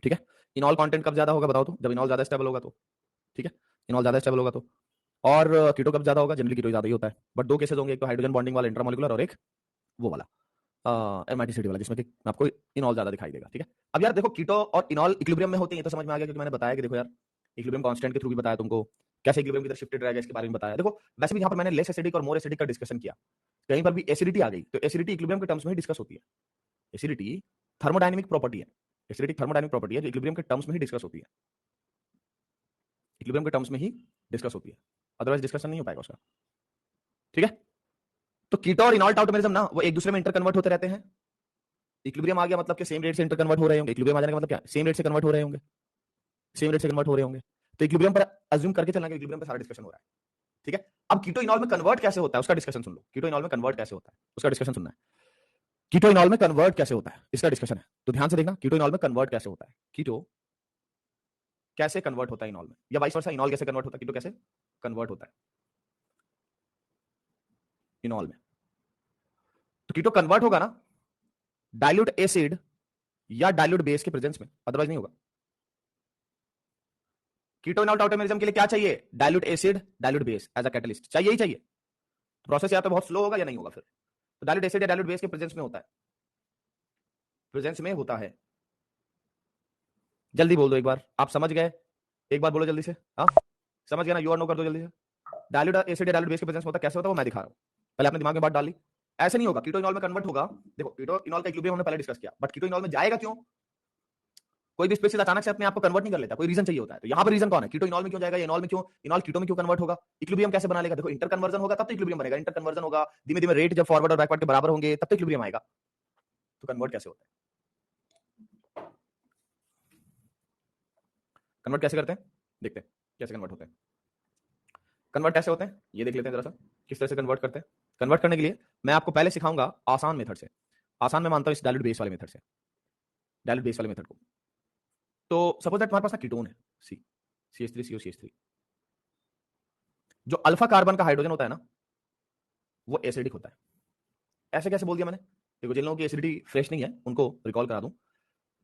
ठीक है? इनॉल कंटेंट कब ज्यादा होगा बताओ तो? जब इनॉल ज्यादा स्टेबल होगा तो, ठीक है? इनॉल ज्यादा स्टेबल होगा तो। और कीटो कब ज्यादा होगा? जनरली कीटो ज्यादा ही होता है, बट दो केसेस होंगे, एक तो हाइड्रोजन बॉन्डिंग वाला इंट्रामोलिकुलर, और एक वो वाला एरोमेटिसिटी वाला, जिसमें कि आपको इनॉल ज्यादा दिखाई देगा, ठीक है? अब यार देखो, कीटो और इनॉल इक्विलिब्रियम में होते हैं, तो समझ में आ गया, क्योंकि मैंने बताया कि देखो यार, इक्विलिब्रियम कांस्टेंट के थ्रू भी बताया तुमको, कैसे इक्विलिब्रियम की तरफ शिफ्टेड रहेगा इसके बारे में बताया। देखो, वैसे भी यहाँ पर मैंने लेस एसिडिक और मोर एसिडिक का डिस्कशन किया, कहीं पर भी एसिडिटी आ गई तो एसिडिटी इक्विलिब्रियम के टर्म्स में ही डिस्कस होती है। एसिडिटी थर्मोडायनेमिक प्रॉपर्टी है, एसिडिटी थर्मोडायनेमिक प्रॉपर्टी है, जो इक्विलिब्रियम के टर्म्स में ही डिस्कस होती है, इक्विलिब्रियम के टर्म्स में ही डिस्कस होती है, अदरवाइज डिस्कशन नहीं हो पाएगा उसका, ठीक है? तो कीटो और इनॉल टाउटोमेरिज्म ना, वो एक दूसरे में इंटर कन्वर्ट होते रहते हैं। इक्विलिब्रियम आ गया मतलब कि सेम रेट से इंटर कन्वर्ट हो रहे होंगे, इक्विलिब्रियम आ जाने का मतलब क्या? सेम रेट से कन्वर्ट हो रहे होंगे, सेम रेट से कन्वर्ट हो रहे होंगे। तो इक्विलिब्रियम पर अज्यूम करके चलना कि इक्विलिब्रियम पर सारा डिस्कशन हो रहा है, ठीक है? अब कीटो इनॉल में कन्वर्ट कैसे होता है उसका डिस्कशन सुन लो। कीटो इनॉल में कन्वर्ट कैसे होता है उसका डिस्कशन सुनना है। कीटो इनॉल में कन्वर्ट कैसे होता है इसका डिस्कशन है, तो ध्यान से देखना, कीटो इनॉल में कन्वर्ट कैसे होता है, कीटो कैसे कन्वर्ट होता है इनॉल में, या वाइस वर्सा, इनॉल कैसे कन्वर्ट होता है, कीटो कैसे कन्वर्ट होता है इनॉल में। तो कीटो कन्वर्ट होगा ना डाइल्यूट एसिड या डाइल्यूट बेस के प्रेजेंस में, अदरवाइज नहीं होगा। कीटो इनॉल टाउटोमेरिज्म के लिए क्या चाहिए? Dilute acid, dilute base as a catalyst, चाहिए ही चाहिए। प्रोसेस या तो बहुत स्लो होगा या नहीं होगा फिर। तो डाइल्यूट एसिड या डाइल्यूट बेस के प्रेजेंस में होता है, प्रेजेंस में होता है। जल्दी बोल दो एक बार, आप समझ गए? एक बार बोलो जल्दी से, हाँ समझ गया ना? यू और नो कर दो जल्दी से। डाइल्यूट एसिड या डाइल्यूट बेस के प्रेजेंस में होता है, कैसे होता है वो मैं दिखा रहा हूं, पहले अपने दिमाग में बात डाल ली। ऐसे नहीं होगा, कीटो इनॉल में कन्वर्ट होगा। देखो, कीटो इनॉल का इक्विलिब्रियम हमने पहले डिस्कस किया, बट कीटो इनॉल में जाएगा क्यों? कोई भी स्पेशीज अचानक से अपने आप को कन्वर्ट नहीं कर लेता, कोई रीजन चाहिए होता है। तो यहाँ पर रीजन कौन है? कीटो इनॉल में क्यों जाएगा, इनॉल में क्यों, इनॉल कीटो में क्यों कन्वर्ट होगा, इक्विलिब्रियम कैसे बना लेगा? देखो, इंटर कन्वर्जन होगा तब तो इक्विलिब्रियम बनेगा, इंटर कन्वर्जन होगा धीमे धीमे, रेट जब फॉरवर्ड और बैकवर्ड के बराबर होंगे तब तो इक्विलिब्रियम आएगा। तो कन्वर्ट कैसे होता है? कन्वर्ट कैसे करते हैं, देखते हैं कैसे कन्वर्ट होते हैं। कन्वर्ट कैसे होते हैं ये देख लेते हैं जरा सा, किस तरह से कन्वर्ट करते हैं। कन्वर्ट करने के लिए मैं आपको पहले सिखाऊंगा आसान मेथड से। आसान मैं मानता हूं इस डायल्यूट बेस वाले मेथड से, डायल्यूट बेस वाले मेथड को। तो सपोज दैट तुम्हारे पास ना कीटोन है सी, CH3COCH3। जो अल्फा कार्बन का हाइड्रोजन होता है ना, वो एसिडिक होता है। ऐसे कैसे बोल दिया मैंने, देखो जिन लोगों की एसिडिटी फ्रेश नहीं है उनको रिकॉल करा दूं।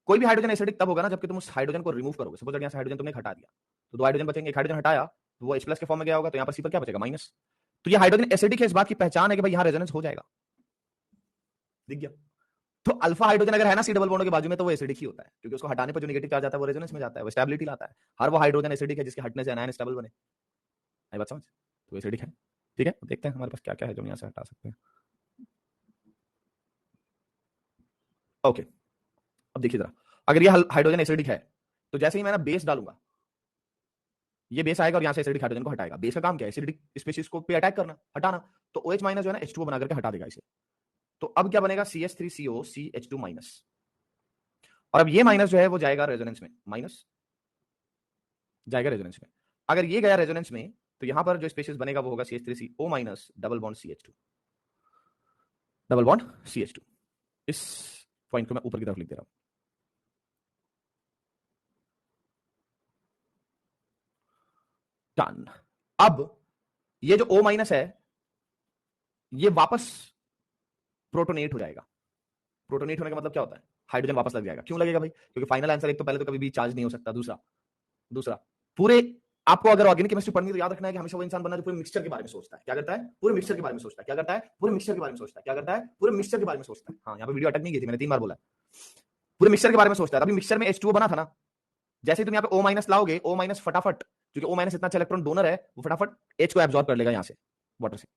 कोई भी हाइड्रोजन एसिडिक तब होगा ना जबकि तुम उस हाइड्रोजन को रिमूव करोगे। सपोज दैट यहां से हाइड्रोजन तुमने हटा दिया तो 2 हाइड्रोजन बचेंगे, एक हाइड्रोजन हटाया तो वो H+ के फॉर्म में गया होगा, तो यहां पर सी पर क्या बचेगा, माइनस। तो ये हाइड्रोजन एसिडिक है, इस बात की पहचान है कि भाई यहां रेजोनेंस हो जाएगा, दिख गया। तो अल्फा हाइड्रोजन अगर है ना सी डबल बॉन्ड के बाजू में तो वो एसिडिक ही होता है, क्योंकि उसको हटाने पर जो नेगेटिव चार्ज आता है वो रेजोनेंस में जाता है, वो स्टेबिलिटी लाता है। हर वो हाइड्रोजन एसिडिक है जिसके हटने से एनायन स्टेबल बने। आई बात समझ, तो एसिडिक है। ठीक है, देखते हैं हमारे पास क्या क्या है जो हम यहां से हटा सकते हैं। ओके, अब देखिए जरा, अगर ये हाइड्रोजन एसिडिक है तो जैसे ही मैं ना बेस डालूंगा, ये बेस आएगा और यहां से एसिडिक हाइड्रोजन को हटाएगा। बेस का काम क्या है, एसिडिक स्पीशीज को पे अटैक करना, हटाना। तो OH माइनस जो है ना H2O बना करके हटा देगा इसे। तो अब क्या बनेगा, CH3CO CH2 माइनस। और अब ये माइनस जो है वो जाएगा रेजोनेंस में, माइनस जाएगा रेजोनेंस में। अगर ये गया रेजोनेंस में तो यहां पर जो स्पीशीज बनेगा वो होगा CH3CO minus double bond CH2, double bond CH2। इस पॉइंट को मैं ऊपर की तरफ लिख दे रहा हूं। डन। अब ये जो O माइनस है ये वापस प्रोटोनेट हो जाएगा। प्रोटोनेट होने का मतलब क्या होता है, हाइड्रोजन वापस लग जाएगा। क्यों लगेगा भाई, क्योंकि फाइनल आंसर एक तो पहले तो कभी भी चार्ज नहीं हो सकता, दूसरा दूसरा पूरे आपको अगर ऑर्गेनिक केमिस्ट्री पढ़नी है तो याद रखना है कि हमेशा वो इंसान बनना जो पूरे मिक्सचर के बारे में सोचता है। क्या करता है, पूरे मिक्सचर के बारे में सोचता है। क्या करता है, पूरे मिक्सचर के बारे में सोचता है। क्या करता है, पूरे मिक्सचर के बारे में सोचता है। हाँ, यहाँ पे वीडियो अटक नहीं गई थी, मैंने 3 बार बोला। पूरे मिक्सचर के बारे में सोचता है। अभी मिक्सचर में H2O बना था ना, जैसे ही तुम यहाँ पे O माइनस लाओगे, O माइनस फटाफट, क्योंकि O माइनस इतना अच्छा इलेक्ट्रॉन डोनर है, वो फटाफट H को एब्जॉर्ब कर लेगा यहाँ से वाटर से।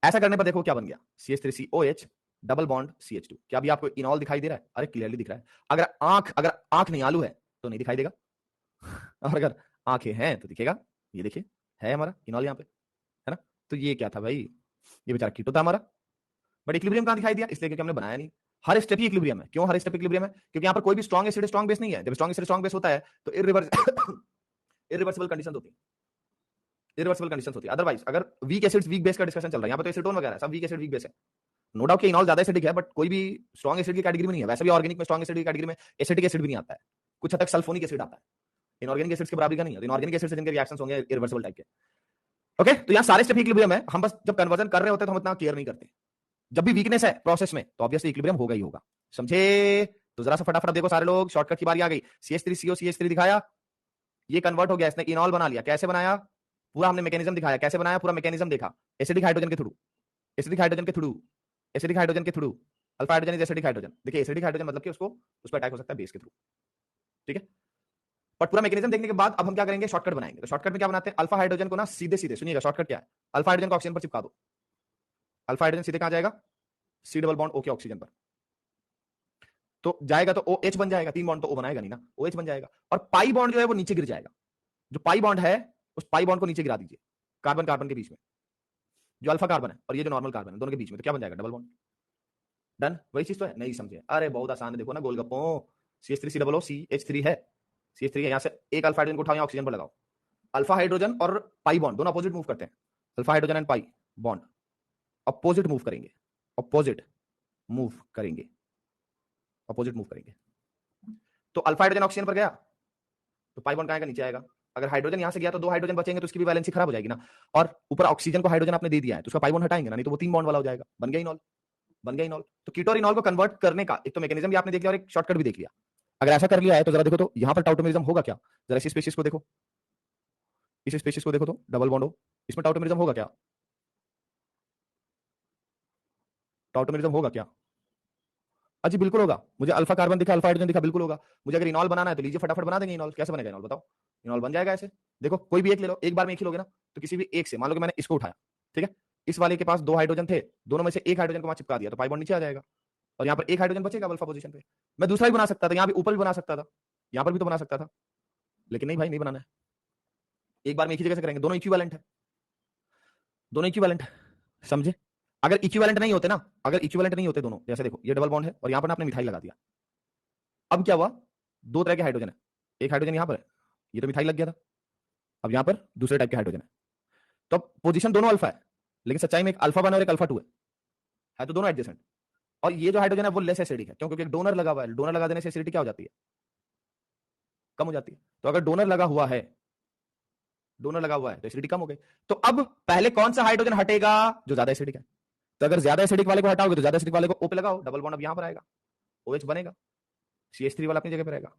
ऐसा करने पर देखो क्या बन गया, CH3COH डबल बॉन्ड CH2। क्या अभी आपको इनॉल दिखाई दे रहा है, अरे क्लियरली दिख रहा है। अगर आंख नहीं आलू है तो नहीं दिखाई देगा और अगर आंखें हैं तो दिखेगा। ये देखिए है हमारा इनॉल यहाँ पे, है ना। तो ये क्या था भाई, ये बेचारा कीटो था हमारा, बट इक्विलिब्रियम कहां दिखाई दिया, इसलिए क्योंकि हमने बनाया नहीं। हर स्टेप ही इक्विलिब्रियम है। क्यों हर स्टेप इक्विलिब्रियम है, क्योंकि यहाँ पर कोई भी स्ट्रॉन्ग एसिड स्ट्रॉन्ग बेस नहीं है। जब स्ट्रॉन्ग एसिड स्ट्रॉन्ग बेस होता है तो इरिवर्सिबल कंडीशन होती है, इरिवर्सिबल कंडीशन होती है। अदरवाइज अगर वीक एसिड्स वीक बेस का डिस्कशन चल रहा है, यहाँ पे तो एसीटोन वगैरह सब वीक एसिड वीक बेस है। नो डाउट कि इनॉल ज्यादा एसिडिक है, बट कोई भी स्ट्रॉन्ग एसिड की कैटेगरी में नहीं है। वैसे भी ऑर्गेनिक में स्ट्रॉन्ग एसिड की कैटेगरी में एसिडिक एसिड भी नहीं आता है, कुछ हद तक सल्फोनिक एसिड आता है। इनऑर्गेनिक एसिड्स के बराबरी का नहीं है। इनऑर्गेनिक एसिड से जिनके रिएक्शंस होंगे इरिवर्सिबल टाइप के। ओके, तो यहाँ सारे स्टेप इक्विलिब्रियम है। हम बस जब कन्वर्जन कर रहे होते हैं तो हम इतना केयर नहीं करते। जब भी वीकनेस है प्रोसेस में तो ऑब्वियसली इक्विलिब्रियम होगा ही होगा, समझे। तो जरा सा फटाफट देखो सारे लोग, शॉर्टकट की बारी आ गई। CH3CO CH3 दिखाया, ये कन्वर्ट हो गया, इसने इनॉल बना लिया। कैसे बनाया, पूरा हमने मैकेनिज्म दिखाया, कैसे बनाया, पूरा मैकेनिज्म देखा। एसिडिक हाइड्रोजन के थ्रू, एसिडिक हाइड्रोजन के थ्रू, एसिडिक हाइड्रोजन के through. Alpha hydrogen is acidic hydrogen. देखिए एसिडिक हाइड्रोजन मतलब कि उसको उस पर अटैक हो सकता है बेस के थ्रू, ठीक है। और पूरा मैकेनिज्म देखने के बाद अब हम क्या करेंगे, शॉर्टकट बनाएंगे। तो शॉर्टकट में क्या बनाते हैं, अल्फा हाइड्रोजन को ना सीधे सीधे, सुनिएगा शॉर्टकट क्या है, अल्फा हाइड्रोजन को ऑक्सीजन पर चिपका दो। अल्फा हाइड्रोजन सीधे कहां जाएगा, C double bond okay oxygen पर। तो जाएगा तो OH बन जाएगा, 3 बॉन्ड तो O बनाएगा नहीं ना, OH बन जाएगा। और पाई बॉन्ड जो है वो नीचे गिर जाएगा। जो पाई बॉन्ड है उस पाई बॉन्ड को नीचे गिरा दीजिए, कार्बन कार्बन के बीच में, जो अल्फा कार्बन है और ये जो नॉर्मल कार्बन है दोनों के बीच में, तो क्या बन जाएगा, डबल बॉन्ड। डन, वही चीज तो है, नहीं समझे, अरे बहुत आसान है, देखो ना गोलगप्पों। CH3COO CH3 है, CH3 है। यहां से एक अल्फा हाइड्रोजन को उठाओ, ऑक्सीजन पर लगाओ। अल्फा हाइड्रोजन और पाई बॉन्ड दोनों अपोजिट मूव करते हैं। Alpha hydrogen and pi bond opposite move करेंगे, अपोजिट मूव करेंगे, अपोजिट मूव करेंगे। तो अल्फा हाइड्रोजन ऑक्सीजन पर गया तो पाई बॉन्ड कहां का, नीचे आएगा। अगर हाइड्रोजन यहां से गया तो 2 हाइड्रोजन बचेंगे, तो उसकी भी वैलेंसी खराब हो जाएगी ना। और ऊपर ऑक्सीजन को हाइड्रोजन आपने दे दिया है तो उसका पाई बॉन्ड हटाएंगे ना, नहीं तो वो 3 बॉन्ड वाला हो जाएगा, बन गया इनॉल, बन गया इनॉल। तो कीटो और इनॉल को कन्वर्ट करने का एक तो मैकेनिज्म भी आपने देख लिया और एक शॉर्टकट भी देख लिया। अगर ऐसा कर लिया है तो जरा देखो तो यहां पर टाउटोमेरिज्म होगा क्या, जरा इस स्पीशीज को देखो, इस स्पीशीज को देखो तो डबल बॉन्ड हो, इसमें टाउटोमेरिज्म होगा क्या, टाउटोमेरिज्म होगा क्या, अजी बिल्कुल होगा। मुझे अल्फा कार्बन दिखा, अल्फा हाइड्रोजन दिखा, बिल्कुल होगा। मुझे अगर इनॉल बनाना है तो लीजिए फटाफट बना देंगे इनॉल। कैसे बनेगा इनॉल बताओ, इनॉल बन जाएगा ऐसे। देखो कोई भी एक ले लो, एक बार में एक ही लोगे ना, तो किसी भी एक से, मान लो कि मैंने इसको उठाया, ठीक है, इस वाले के पास 2 हाइड्रोजन थे, दोनों में से एक हाइड्रोजन को वहां चिपका दिया तो पाई बॉन्ड नीचे आ जाएगा और यहाँ पर एक हाइड्रोजन बचेगा अल्फा पोजीशन पे। मैं दूसरा भी बना सकता था, यहाँ भी ऊपर भी बना सकता था, यहाँ पर भी तो बना सकता था, लेकिन नहीं भाई, नहीं बनाना है। एक बार में एक ही जगह से करेंगे, दोनों इक्विवेलेंट है, दोनों इक्विवेलेंट है, समझे। अगर इक्विवेलेंट नहीं होते ना, अगर इक्विवेलेंट नहीं होते दोनों, जैसे देखो ये डबल बॉन्ड है और यहाँ पर आपने मिथाइल लगा दिया। अब क्या हुआ, 2 तरह के हाइड्रोजन है, एक हाइड्रोजन यहाँ पर है ये तो मिथाइल लग गया था। अब यहां पर दूसरे टाइप के हाइड्रोजन है, तो अब पोजीशन दोनों अल्फा है, लेकिन सच्चाई में एक अल्फा 1 और एक अल्फा 2 है तो दोनों एडजेसेंट। और ये जो हाइड्रोजन है वो लेस एसिडिक है, क्योंकि एक डोनर लगा हुआ है, डोनर लगा देने से एसिडिटी क्या हो जाती है, कम हो जाती है। तो अगर डोनर लगा हुआ है, डोनर लगा हुआ है तो एसिडिटी कम हो गई। तो अब पहले कौन सा हाइड्रोजन हटेगा, जो ज्यादा एसिडिक है। तो अगर ज्यादा एसिडिक वाले को हटाओगे तो ज्यादा एसिडिक वाले को O पे लगाओ, डबल बॉन्ड अब यहां पर आएगा, OH बनेगा, CH3 वाला अपनी जगह पर रहेगा।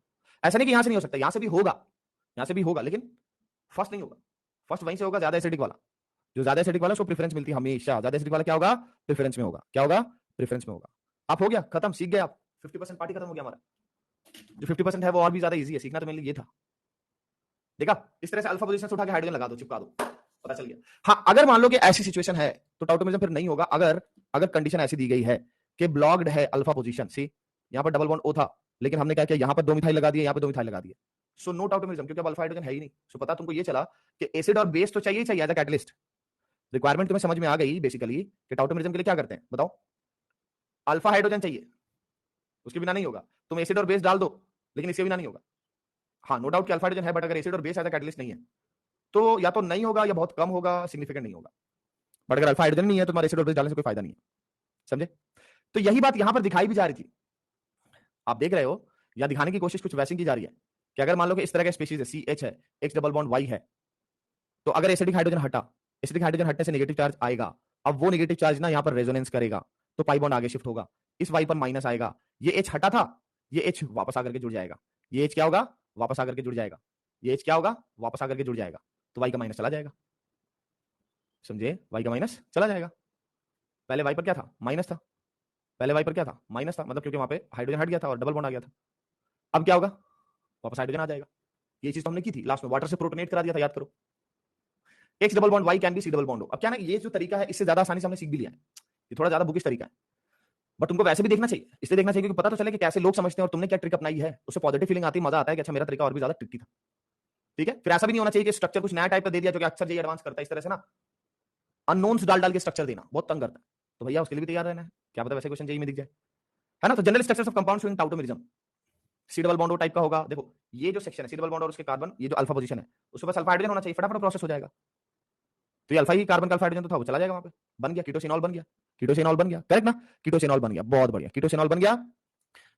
ऐसा नहीं कि यहां से नहीं हो सकता, यहां से भी होगा, यहां से भी होगा, लेकिन फर्स्ट नहीं होगा, फर्स्ट वहीं से होगा ज्यादा एसिडिक वाला। जो ज्यादा एसिडिक वाला उसको प्रेफरेंस मिलती है हमेशा, ज्यादा एसिडिक वाला क्या होगा, प्रेफरेंस में होगा। क्या होगा, प्रेफरेंस में होगा। आप हो गया खत्म, सीख गए आप, 50% पार्टी खत्म हो गया हमारा। जो 50% है वो और भी ज्यादा इजी है, सीखना तो मेरे लिए ये था। देखा, इस तरह से अल्फा पोजीशन से उठा के हाइड्रोजन लगा दो, चिपका दो, पता चल गया। हाँ, अगर मान लो कि ऐसी सिचुएशन है तो टाउटोमेरिज्म फिर नहीं होगा। अगर अगर कंडीशन ऐसी दी गई है कि ब्लॉक्ड है अल्फा पोजीशन, सी यहां पर डबल बॉन्ड O था, लेकिन हमने क्या किया, यहां पर 2 मिथाइल लगा दिए, यहां पर 2 मिथाइल लगा दिए, सो नो टाउटोमेरिज्म, क्योंकि अब अल्फा हाइड्रोजन है ही नहीं। सो पता तुमको ये चला कि एसिड और बेस तो चाहिए ही चाहिए एज अ कैटलिस्ट। रिक्वायरमेंट तुम्हें समझ में आ गई बेसिकली कि टाउटोमेरिज्म के लिए क्या करते हैं, बताओ। अल्फा हाइड्रोजन चाहिए, उसके बिना नहीं होगा। तुम एसिड और बेस डाल दो, लेकिन इसके बिना नहीं होगा। हाँ, नो डाउट कि अल्फा हाइड्रोजन है, बट अगर एसिड और बेस एज अ कैटलिस्ट नहीं है तो या तो नहीं होगा या बहुत कम होगा, सिग्निफिकेंट नहीं होगा। बट अगर अल्फा हाइड्रोजन नहीं है तो तुम्हारे एसिड और बेस डालने से कोई फायदा नहीं है, समझे। तो यही बात यहां पर दिखाई भी जा रही थी, आप देख रहे हो, या दिखाने की कोशिश कुछ वैसी की जा रही है कि अगर मान लो कि इस तरह का स्पीशीज है, CH है, X डबल बॉन्ड Y है, तो अगर एसिडिक हाइड्रोजन हटा, एसिडिक हाइड्रोजन हटने से नेगेटिव चार्ज आएगा। अब वो नेगेटिव चार्ज ना यहां पर रेजोनेंस करेगा, तो पाई बॉन्ड आगे शिफ्ट होगा, इस Y पर माइनस आएगा, ये H हटा था, ये H वापस आकर के जुड़ जाएगा, ये H क्या होगा, वापस आकर के जुड़ जाएगा, ये H क्या होगा, वापस आकर के जुड़ जाएगा, तो Y का माइनस चला जाएगा, समझे, Y का माइनस चला जाएगा। पहले Y पर क्या था, माइनस था, पहले Y पर क्या था, माइनस था, मतलब क्योंकि वहां पे हाइड्रोजन हट गया था और डबल बॉन्ड आ गया था। अब क्या होगा, वापस हाइड्रोजन आ जाएगा। ये चीज तो हमने की थी लास्ट में, वाटर से प्रोटोनेट करा दिया था, याद करो। X double bond Y can be C double bond O। अब क्या ना, ये जो तरीका है इससे ज्यादा आसानी से हमने सीख भी लिया है, ये थोड़ा ज्यादा बुकिश तरीका है, बट तुमको वैसे भी देखना चाहिए, इसलिए देखना चाहिए क्योंकि पता तो चले कि कैसे लोग समझते हैं और तुमने क्या ट्रिक अपनाई है, उससे पॉजिटिव फीलिंग आती है, मजा आता है कि अच्छा मेरा तरीका और भी ज्यादा ट्रिकी था। ठीक है, फिर ऐसा भी नहीं होना चाहिए कि स्ट्रक्चर कुछ नया टाइप का दे दिया जो कि अक्सर एडवांस करता है, इस तरह से ना अननोन्स डाल डाल के स्ट्रक्चर देना बहुत तंग करता है। तो भैया उसके लिए भी तैयार रहना है, क्या पता वैसे क्वेश्चन जेईई में दिख जाए, है ना। तो general structures of compounds in tautomerism, C double bond O type का होगा। देखो ये जो सेक्शन है सी डबल बॉन्ड और उसके कार्बन, ये जो अल्फा पोजीशन है उसके पास अल्फा हाइड्रोजन होना चाहिए, फटाफट प्रोसेस हो जाएगा। तो ये अल्फा ही कार्बन का अल्फा हाइड्रोजन तो था, वो चला जाएगा वहां पे, बन गया कीटोसिनॉल, बन गया कीटोसिनॉल, बन गया, करेक्ट ना, कीटोसिनॉल बन गया, बहुत बढ़िया, कीटोसिनॉल बन गया।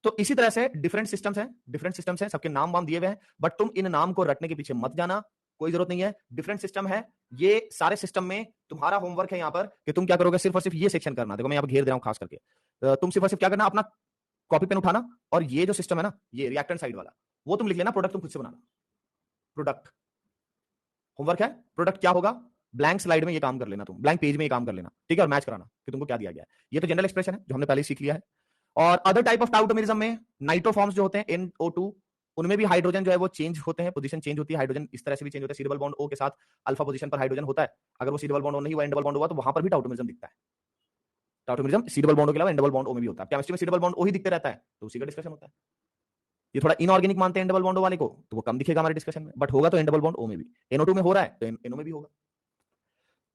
तो इसी तरह से डिफरेंट सिस्टम्स हैं, डिफरेंट सिस्टम्स हैं, सबके नाम वाम दिए हुए हैं, बट तुम इन नाम को रटने के पीछे मत जाना, कोई जरूरत नहीं है। डिफरेंट सिस्टम है, ये सारे सिस्टम में तुम्हारा होमवर्क है यहाँ पर कि तुम क्या करोगे, सिर्फ और सिर्फ ये सेक्शन करना। देखो मैं यहाँ पर घेर दे रहा हूँ खास करके, तुम सिर्फ और सिर्फ क्या करना, अपना कॉपी पेन उठाना और ये जो सिस्टम है ना, ये रिएक्टेंट साइड वाला, वो तुम लिख लेना, प्रोडक्ट तुम खुद से बनाना। प्रोडक्ट होमवर्क है, प्रोडक्ट क्या होगा, ब्लैंक स्लाइड में ये काम कर लेना, तुम ब्लैंक पेज में ये काम कर लेना, ठीक है, और मैच कराना कि तुमको क्या दिया गया है। ये तो जनरल एक्सप्रेशन है जो हमने पहले सीख लिया है। और अदर टाइप ऑफ टाउटोमेरिज्म में नाइट्रोफॉर्म्स जो होते हैं NO2, उनमें भी हाइड्रोजन जो है वो चेंज होते हैं, पोजीशन चेंज होती है, हाइड्रोजन इस तरह से भी चेंज होता है, सी डबल बॉन्ड O के साथ अल्फा पोजीशन पर हाइड्रोजन होता है, अगर वो सी डबल बॉन्ड O नहीं हुआ, N डबल बॉन्ड हुआ, तो वहां पर भी टाउटोमेरिज्म दिखता है। टाउटोमेरिज्म सी डबल बॉन्ड O के अलावा N डबल बॉन्ड O में भी होता है। केमिस्ट्री में सी डबल बॉन्ड O ही दिखते रहता है, तो उसी का डिस्कशन होता है। ये थोड़ा इनऑर्गेनिक मानते हैं N डबल बॉन्ड O वाले को, तो वो कम दिखेगा हमारे डिस्कशन में, बट होगा तो N डबल बॉन्ड O में भी। NO2 में हो रहा है तो NO में भी होगा,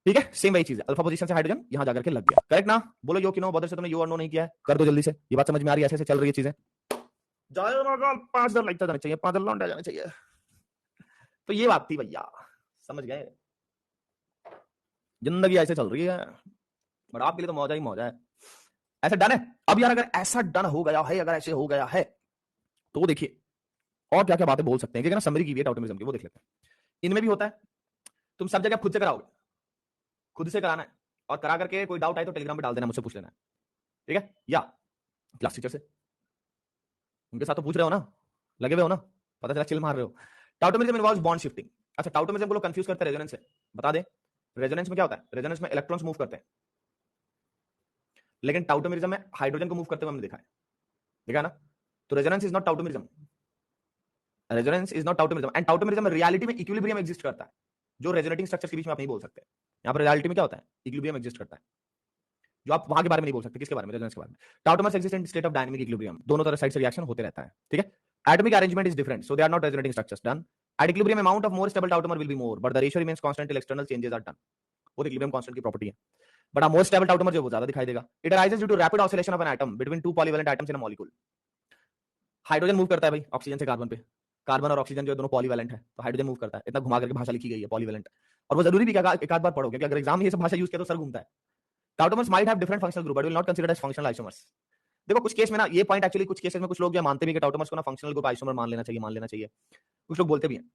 ठीक है, सेम वही चीज है। अल्फा पोजीशन से हाइड्रोजन यहां जाकर के लग गया, करेक्ट ना। बोलो यो कि नो, बदर से तुमने यो और नो नहीं किया है, कर दो जल्दी से। ये बात समझ में आ रही है, ऐसे चल रही है चीजें, जाएगा 5 डर लगता जाना चाहिए, 5 डर लौंडा जाना चाहिए। तो ये बात थी भैया, समझ गए, जिंदगी ऐसे चल रही है, बट आपके लिए तो मौजा ही मौजा है। ऐसा डन है। अब यार अगर ऐसा डन हो गया है, अगर ऐसे हो गया है, तो देखिए और क्या क्या बातें बोल सकते हैं, क्योंकि ना समरी की भी है टाउटोमेरिज्म की, वो देख लेते हैं। इनमें भी होता है, तुम सब जगह खुद से कराओगे, खुद से कराना है, और करा करके कोई डाउट आए तो टेलीग्राम पे डाल देना, मुझसे पूछ लेना है, ठीक है, या क्लास टीचर से, उनके साथ तो पूछ रहे हो ना, लगे हुए हो ना, पता चला चिल मार रहे हो। टाउटोमेरिज्म इन्वॉल्व्स बॉन्ड शिफ्टिंग। अच्छा, टाउटोमेरिज्म को लोग कंफ्यूज करते हैं रेजोनेंस से, बता दे, रेजोनेंस में क्या होता है, रेजोनेंस में इलेक्ट्रॉन्स मूव करते हैं, लेकिन टाउटोमेरिज्म में हाइड्रोजन को मूव करते हुए हमने देखा है, देखा ना। तो resonance is not tautomerism, resonance is not tautomerism, and tautomerism reality में इक्विलिब्रियम एग्जिस्ट करता है, जो रेजोनेटिंग स्ट्रक्चर्स के बीच में आप नहीं बोल सकते। यहाँ पर रियलिटी में क्या होता है, इक्विलिब्रियम एग्जिस्ट करता है, जो आप वहां के बारे में नहीं बोल सकते। किसके बारे में, रेजोनेंस के बारे में। Tautomers exist in state of dynamic equilibrium, दोनों तरफ साइड से रिएक्शन होते रहता है, ठीक है। Atomic arrangement is different, so they are not resonating structures done at equilibrium. Amount of more stable tautomer will be more, but the ratio remains constant till external changes are done. वो equilibrium constant की property है, but more stable tautomer जो वो ज्यादा दिखाई देगा। It arises due to rapid oscillation of an atom between two polyvalent atoms in a molecule. Hydrogen move करता है भाई ऑक्सीजन से कार्बन पे, कार्बन और ऑक्सीजन जो दोनों पॉलीवैलेंट है, तो हाइड्रोजन मूव करता है। इतना घुमा करके भाषा लिखी गई है पॉलीवैलेंट, और वो जरूरी भी क्या एक आध बार पढ़ो, क्योंकि अगर एग्जाम में ये सब भाषा यूज किया तो सर घूमता है। Tautomers might have different functional group but will not considered as functional isomers. देखो कुछ केस में ना ये पॉइंट एक्चुअली कुछ केसेस में कुछ लोग ये मानते भी कि टाउटोमर्स को ना फंक्शनल ग्रुप आइसोमर मान लेना चाहिए। कुछ लोग बोलते भी हैं।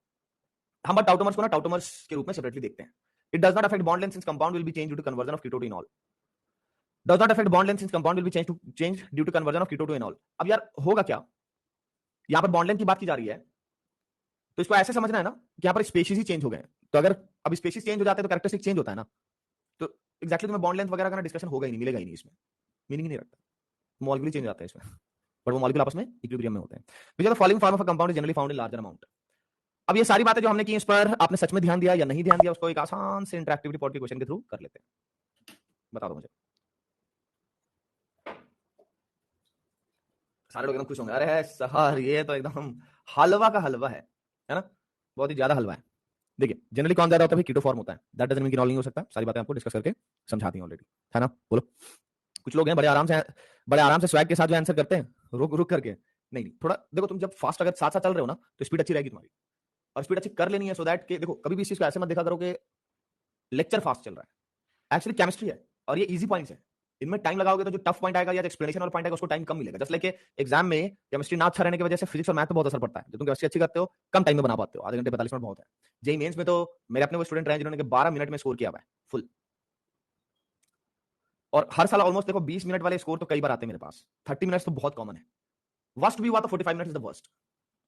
हम बट टाउटोमर्स को ना टाउटोमर्स के रूप में सेपरेटली देखते हैं। It does not affect bond length since compound will be change due to conversion of keto to enol. Does not affect bond length since compound will be change due to conversion of keto to enol. अब यार होगा क्या, यहां पर bond length की बात की जा रही है, तो इसको ऐसे समझना है ना कि यहां पर स्पेशीज ही चेंज हो गए। तो अगर अब स्पेशीज चेंज हो जाते हैं तो कैरेक्टरिस्टिक चेंज होता है ना, तो एक्जैक्टली तुम्हें बॉन्ड लेंथ वगैरह का डिस्कशन होगा ही नहीं, मिलेगा ही नहीं, इसमें मीनिंग नहीं रखता। मॉलिक्यूल चेंज जाता है इसमें, बट वो मॉलिक्यूल आपस में इक्विलिब्रियम में होते हैं। Which are the following form of a compound is generally found in larger amount. अब ये सारी बातें जो हमने की, इस पर आपने सच में ध्यान दिया या नहीं ध्यान दिया, उसको एक आसान से इंटरएक्टिविटी पॉट के क्वेश्चन के थ्रू कर लेते हैं। बता दो मुझे। सारे लोग एकदम खुश होंगे, अरे है सर ये तो एकदम हलवा का हलवा है ना, बहुत ही ज्यादा हलवा है। देखिए जनरली कौन ज्यादा होता है, कीटो फॉर्म होता है। दैट डजंट मीन कि नहीं हो सकता। सारी बातें आपको डिस्कस करके समझा दी ऑलरेडी, है ना। बोलो। कुछ लोग हैं बड़े आराम से स्वैग के साथ जो आंसर करते हैं, रुक रुक करके। नहीं, थोड़ा देखो, तुम जब फास्ट अगर साथ साथ चल रहे हो ना, तो स्पीड अच्छी रहेगी तुम्हारी, और स्पीड अच्छी कर लेनी है, सो दैट के देखो कभी भी इस चीज को ऐसे मत देखा करो कि लेक्चर फास्ट चल रहा है। एक्चुअली केमिस्ट्री है और ये इजी पॉइंट्स है, इनमें टाइम लगाओगे तो जो टफ पॉइंट आएगा या एक्सप्लेनेशन वाला पॉइंट आएगा उसको टाइम कम मिलेगा। जस्ट लाइक एग्जाम में केमिस्ट्री ना अच्छा रहने की वजह से फिजिक्स और मैथ पे बहुत असर पड़ता है। जब तुम केमिस्ट्री अच्छी करते हो कम टाइम में बना पाते हो, आधे घंटे 45 मिनट बहुत है। जेई मेंस में तो मेरे अपने वो स्टूडेंट रहे जिन्होंने 12 मिनट में स्कोर किया हुआ है फुल, और हर साल ऑलमोस्ट देखो 20 मिनट वाले स्कोर तो कई बार आते हैं मेरे पास। 30 मिनट तो बहुत कॉमन है, वर्स्ट भी हुआ तो 45 मिनट इज द वर्स्ट।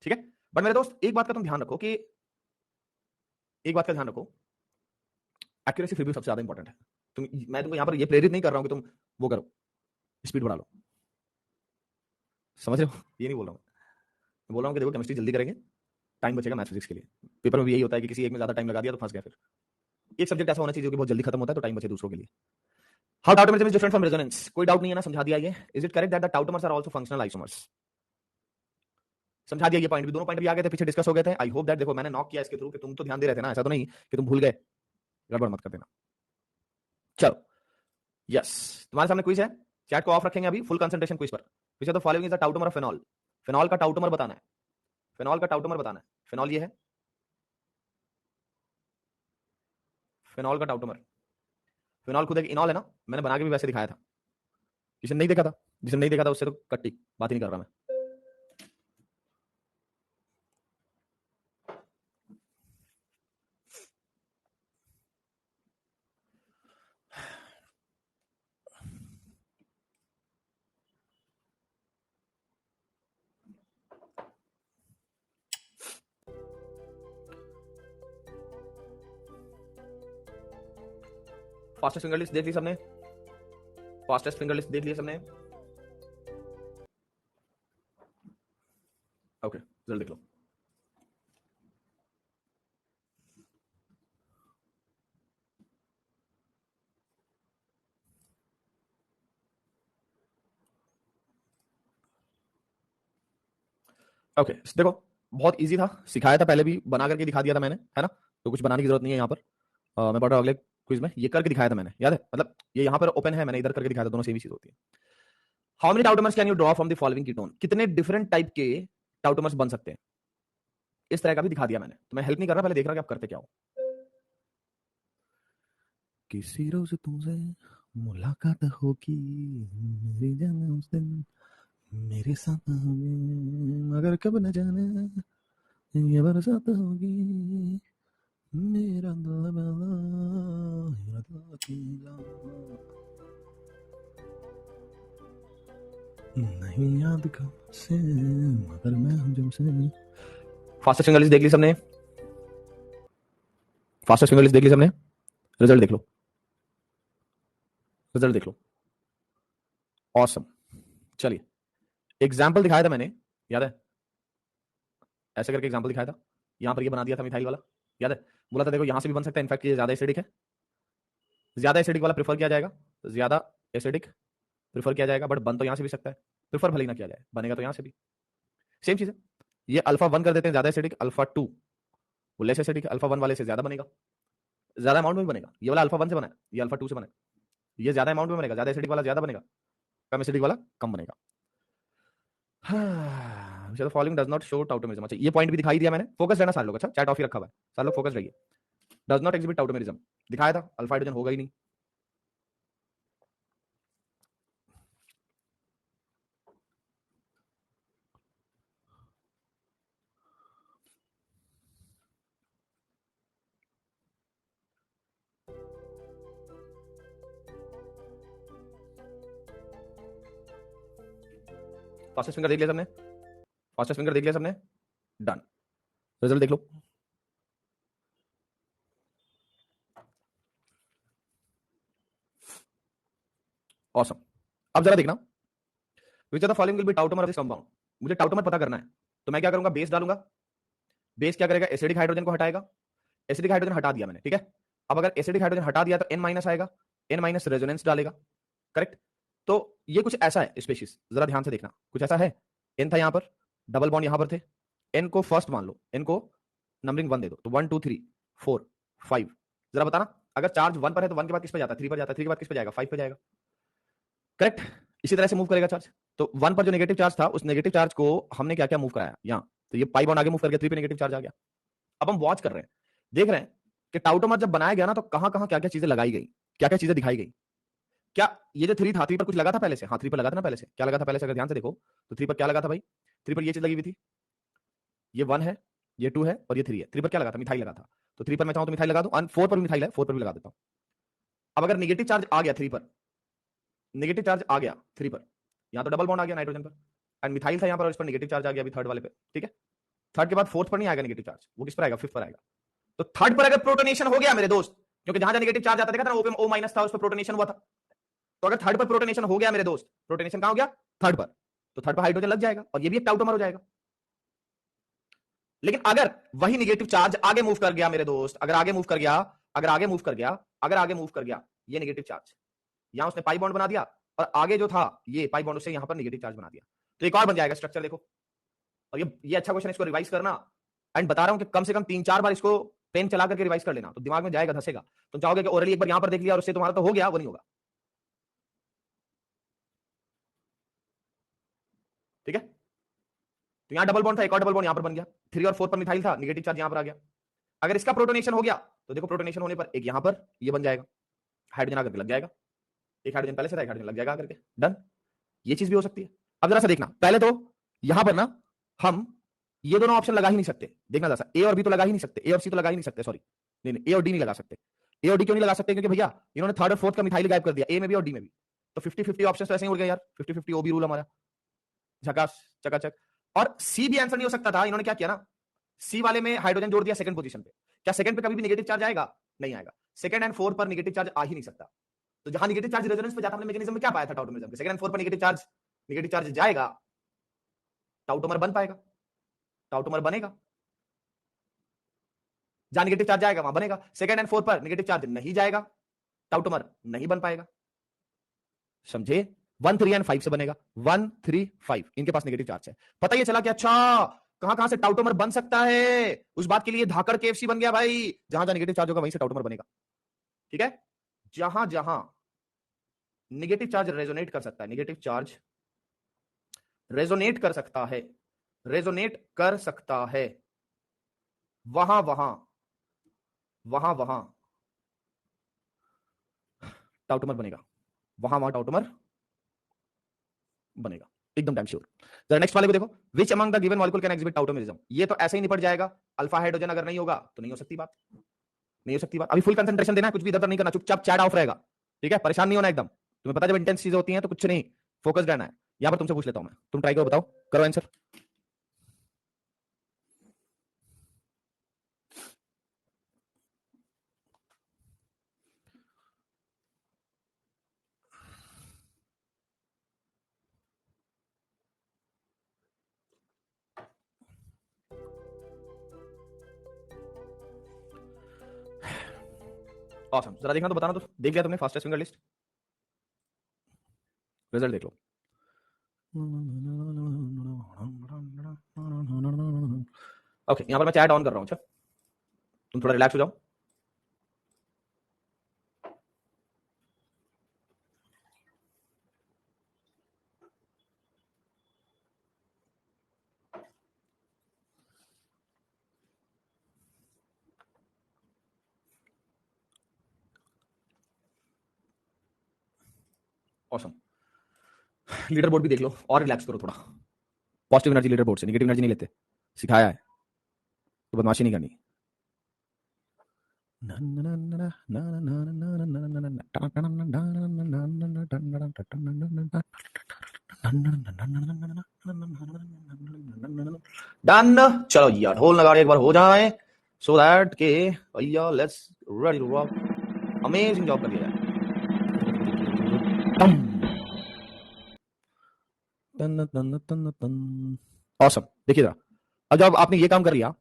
ठीक है, बट मेरे दोस्त एक बात का तुम ध्यान रखो कि एक्यूरेसी फिर भी सबसे ज्यादा इंपॉर्टेंट है। मैं तुमको यहां पर ये प्रेरित नहीं कर रहा हूं कि तुम वो करो, स्पीड बढ़ा लो, समझ रहे हो। ये नहीं बोल रहा हूं, मैं बोल रहा हूं कि देखो केमिस्ट्री जल्दी करेंगे, टाइम बचेगा मैथ्स फिजिक्स के लिए। पेपर में भी यही होता है कि किसी एक में ज्यादा टाइम लगा दिया तो फंस गया। फिर एक सब्जेक्ट ऐसा होना चाहिए जो कि बहुत जल्दी खत्म होता है तो टाइम बचे दूसरों के लिए। How tautomers is different from resonance, कोई डाउट नहीं है ना, समझा दिया ये। Is it correct that the tautomers are also functional isomers, समझा दिया। ये पॉइंट भी, दोनों पॉइंट भी आ गए थे, पीछे डिस्कस हो गए थे। आई होप दैट देखो मैंने नॉक किया इसके थ्रू कि तुम तो ध्यान दे रहे थे ना, ऐसा तो नहीं कि तुम भूल गए, गड़बड़ मत कर देना। चलो यस, तुम्हारे सामने क्विज है, चैट को ऑफ रखेंगे अभी, फुल कंसंट्रेशन क्विज पर। Which of the following is the tautomer of phenol. Phenol का टाउटोमर बताना है, फेनॉल का टाउटोमर बताना है। फेनॉल ये है, फेनॉल का टाउटोमर। फेनॉल खुद एक इनॉल है ना, मैंने बना के भी वैसे दिखाया था। जिसने नहीं देखा था, जिसने नहीं देखा था उससे तो कट्टी बात ही नहीं कर रहा मैं। फास्टेस्ट फिंगर लिस्ट देख ली सबने, फास्टेस्ट फिंगर लिस्ट देख लिया सबने। ओके रिजल्ट देख लो। ओके देखो बहुत इजी था, सिखाया था पहले भी, बना करके दिखा दिया था मैंने, है ना। तो कुछ बनाने की जरूरत नहीं है यहाँ पर। मैं पढ़ रहा हूँ अगले क्विज में, ये करके दिखाया था मैंने, याद है। मतलब ये यहाँ पर ओपन है, मैंने इधर करके दिखाया था, दोनों सेम ही चीज होती है। How many tautomers can you draw from the following ketone, कितने डिफरेंट टाइप के टाउटोमर्स बन सकते हैं, इस तरह का भी दिखा दिया मैंने। तो मैं हेल्प नहीं कर रहा, पहले देख रहा कि आप करते क्या हो। किसी रोज तुमसे मुलाकात होगी, मेरी जान उस दिन मेरे साथ होगी, मगर कब न जाने ये बरसात होगी, मेरा दिल बेला, मेरा दिल अकेला, नहीं याद कब से मगर मैं हूं जब से। फास्टेस्ट फिंगर लिस्ट देख ली सबने, फास्टेस्ट फिंगर लिस्ट देख ली सबने। रिजल्ट देख लो, रिजल्ट देख लो। ऑसम। चलिए एग्जाम्पल दिखाया था मैंने, याद है, ऐसे करके एग्जाम्पल दिखाया था। यहां पर ये बना दिया था मिथाइल वाला, याद है। बोला था देखो यहां से भी बन सकता है, इनफैक्ट ये ज्यादा एसिडिक है, ज्यादा एसिडिक वाला प्रेफर किया जाएगा, ज्यादा एसिडिक प्रेफर किया जाएगा, बट बन तो यहां से भी सकता है, प्रेफर भले ही ना किया जाए, बनेगा तो यहां से भी। सेम चीज है, ये अल्फा 1 कर देते हैं ज्यादा एसिडिक, अल्फा 2 वो लेस एसिडिक, अल्फा 1 वाले से ज्यादा बनेगा, ज्यादा अमाउंट में भी बनेगा। ये वाला अल्फा 1 से बना है, ये अल्फा 2 से बना है, ये ज्यादा अमाउंट में बनेगा, ज्यादा एसिडिक वाला ज्यादा बनेगा, कम एसिडिक वाला कम बनेगा। which of the following does not show tautomerism. अच्छा ये पॉइंट भी दिखाई दिया मैंने, फोकस रहना सारे लोग, अच्छा चैट ऑफ ही रखा हुआ है, सारे लोग फोकस रहिए। डज नॉट एग्जिबिट टाउटोमेरिज्म दिखाया था, अल्फा हाइड्रोजन होगा ही नहीं। फास्टेस्ट फिंगर देख लिया सबने, फास्टेस्ट फिंगर देख लिया सबने, डन। रिजल्ट देख लो, ऑसम। अब जरा देखना, which of the following will be tautomer of this compound. मुझे टाउटोमर पता करना है, तो मैं क्या करूंगा, बेस डालूंगा। बेस क्या करेगा, एसिडिक हाइड्रोजन को हटाएगा। एसिडिक हाइड्रोजन हटा दिया मैंने, ठीक है। अब अगर एसिडिक हाइड्रोजन हटा दिया तो N माइनस आएगा, N माइनस रेजोनेंस डालेगा, करेक्ट। तो ये कुछ ऐसा है स्पेशीज, जरा ध्यान से देखना, कुछ ऐसा है। N था यहां पर, डबल बॉन्ड यहां पर थे, N को फर्स्ट मान लो, N को नंबरिंग 1 दे दो, तो 1 2 3 4 5। जरा बताना, अगर चार्ज 1 पर है तो 1 के बाद किस पे जाता है, 3 पर जाता है, 3 के बाद किस पे जाएगा, 5 पे जाएगा, करेक्ट। इसी तरह से मूव करेगा चार्ज। तो 1 पर जो नेगेटिव चार्ज था, उस नेगेटिव चार्ज को हमने क्या क्या मूव कराया यहां, तो ये पाई बॉन्ड आगे मूव कर गया, 3 पे नेगेटिव चार्ज आ गया। अब हम वॉच कर रहे हैं, देख रहे हैं कि टाउटोमर जब बनाया गया ना, तो कहां कहां क्या क्या चीजें लगाई गई, क्या क्या चीजें दिखाई गई। क्या ये जो 3 था, 3 पर कुछ लगा था पहले से, हाँ 3 पर लगा था ना पहले से, क्या लगा था पहले से, अगर ध्यान से देखो तो 3 पर क्या लगा था भाई, 3 पर ये चीज लगी हुई थी, ये 1 है, ये 2 है और ये 3 है। 3 पर क्या लगा था, मिथाइल लगा था। तो 3 पर मैं चाहूं तो मिथाइल लगा दूं, 4 पर भी मिथाइल है, 4 पर भी लगा देता हूं। अब अगर नेगेटिव चार्ज आ गया 3 पर, नेगेटिव चार्ज आ गया 3 पर, यहां तो डबल बॉन्ड आ गया नाइट्रोजन पर, एंड मिथाइल था यहां पर, और इस पर नेगेटिव चार्ज आ गया अभी थर्ड वाले पे, ठीक है। थर्ड के बाद फोर्थ पर नहीं आएगा नेगेटिव चार्ज, वो किस पर आएगा, फिफ्थ पर आएगा। तो थर्ड पर अगर प्रोटोनेशन हो गया मेरे दोस्त, क्योंकि जहां जहां नेगेटिव चार्ज आता देखा था ना, ओ माइनस था, उस पर प्रोटोनेशन हुआ था। तो अगर थर्ड पर प्रोटोनेशन हो गया मेरे दोस्त, प्रोटोनेशन कहां हो गया, थर्ड पर, तो थर्ड पर हाइड्रोजन लग जाएगा और ये भी एक टाउटोमर हो जाएगा। लेकिन अगर वही नेगेटिव चार्ज आगे मूव कर गया मेरे दोस्त, अगर आगे मूव कर गया, अगर आगे मूव कर गया, अगर आगे मूव कर गया, ये नेगेटिव चार्ज, यहां उसने पाई बॉन्ड बना दिया, और आगे जो था ये पाई बॉन्ड उससे यहां पर नेगेटिव चार्ज बना दिया, तो एक और बन जाएगा स्ट्रक्चर, देखो। और ये अच्छा क्वेश्चन, इसको रिवाइज करना, एंड बता रहा हूं कि कम से कम 3-4 बार इसको पेन चला करके रिवाइज कर लेना, तो दिमाग में जाएगा, धसेगा। तुम चाहोगे कि ओरली एक बार यहां पर देख लिया और उससे तुम्हारा तो हो गया, वो नहीं होगा, ठीक है। तो यहां डबल बॉन्ड था, एक और डबल बॉन्ड यहां पर बन गया, 3 और 4 पर मिथाइल था, नेगेटिव चार्ज यहां पर आ गया। अगर इसका प्रोटोनेशन हो गया, तो देखो प्रोटोनेशन होने पर एक यहां पर ये बन जाएगा, हाइड्रोजन आकर लग जाएगा, एक हाइड्रोजन पहले से था, एक हाइड्रोजन लग जाएगा आकर के, डन। ये चीज भी हो सकती है। अब जरा सा देखना, पहले तो यहां पर ना हम ये दोनों ऑप्शन लगा ही नहीं सकते, देखना जरा, ए और बी तो लगा ही नहीं सकते, ए और सी तो लगा ही नहीं सकते, सॉरी, नहीं नहीं, ए और डी नहीं लगा सकते। ए और डी क्यों नहीं लगा सकते, क्योंकि भैया इन्होंने थर्ड और फोर्थ का मिथाइल गायब कर दिया, ए में भी और डी में भी, तो 50-50 ऑप्शन तो ऐसे ही उड़ गए यार, 50-50 ओबी रूल हमारा, झकास चकाचक। और सी भी आंसर नहीं हो सकता था, इन्होंने क्या किया ना, सी वाले में हाइड्रोजन जोड़ दिया सेकंड पोजीशन पे, क्या सेकंड पे कभी भी नेगेटिव चार्ज आएगा, नहीं आएगा, सेकंड एंड फोर्थ पर नेगेटिव चार्ज आ ही नहीं सकता। तो जहां नेगेटिव चार्ज रेजोनेंस पे जाता, हमने मैकेनिज्म में क्या पाया था टाउटोमेरिज्म के, सेकंड एंड फोर्थ पर नेगेटिव चार्ज जाएगा, टाउटोमर बन पाएगा, टाउटोमर बनेगा, जहां नेगेटिव चार्ज जाएगा वहां बनेगा, सेकंड एंड फोर्थ पर नेगेटिव चार्ज नहीं जाएगा, टाउटोमर नहीं बन पाएगा, समझे। 1 3 एंड 5 से बनेगा, 1 3 5 इनके पास नेगेटिव चार्ज है। पता ये चला कि अच्छा कहां कहां से टाउटोमर बन सकता है, उस बात के लिए धाकड़ केएफसी बन गया भाई, जहां जहां नेगेटिव चार्ज होगा वहीं से टाउटोमर बनेगा, ठीक है। जहां जहां नेगेटिव चार्ज रेजोनेट कर सकता है, नेगेटिव चार्ज रेजोनेट कर सकता है, रेजोनेट कर सकता है, वहां वहां वहां वहां टाउटोमर बनेगा, वहां वहां टाउटोमर बनेगा, एकदम डैम श्योर। जरा नेक्स्ट वाले को देखो, which among the given molecule can exhibit tautomerism. ये तो ऐसे ही निपट जाएगा, अल्फा हाइड्रोजन अगर नहीं होगा तो नहीं हो सकती बात, नहीं हो सकती बात। अभी फुल कंसंट्रेशन देना है, कुछ भी इधर नहीं करना, चुपचाप चैट ऑफ रहेगा, ठीक है, परेशान नहीं होना एकदम। तुम्हें पता है जब इंटेंस चीजें होती हैं तो कुछ नहीं, फोकस रहना है। यहां पर तुमसे पूछ लेता हूं मैं, तुम ट्राई करो, बताओ, करो आंसर। ऑसम, जरा देखना तो बताना, तो देख लिया तुमने फास्टेस्ट फिंगर लिस्ट, रिजल्ट देख लो। ओके, यहां पर मैं चैट ऑन कर रहा हूं, अच्छा तुम थोड़ा रिलैक्स हो जाओ। ऑसम। लीडर बोर्ड भी देख लो और रिलैक्स करो थोड़ा। पॉजिटिव एनर्जी लीडर बोर्ड से, नेगेटिव एनर्जी नहीं लेते, सिखाया है तो बदमाशी नहीं करनी। डन। चलो यार ढोल नगाड़े एक बार हो जाए सो दैट के भैया let's ready to rock. Amazing job कर दिया यार। ऑसम। देखिए जरा, अब जब आपने ये काम कर लिया,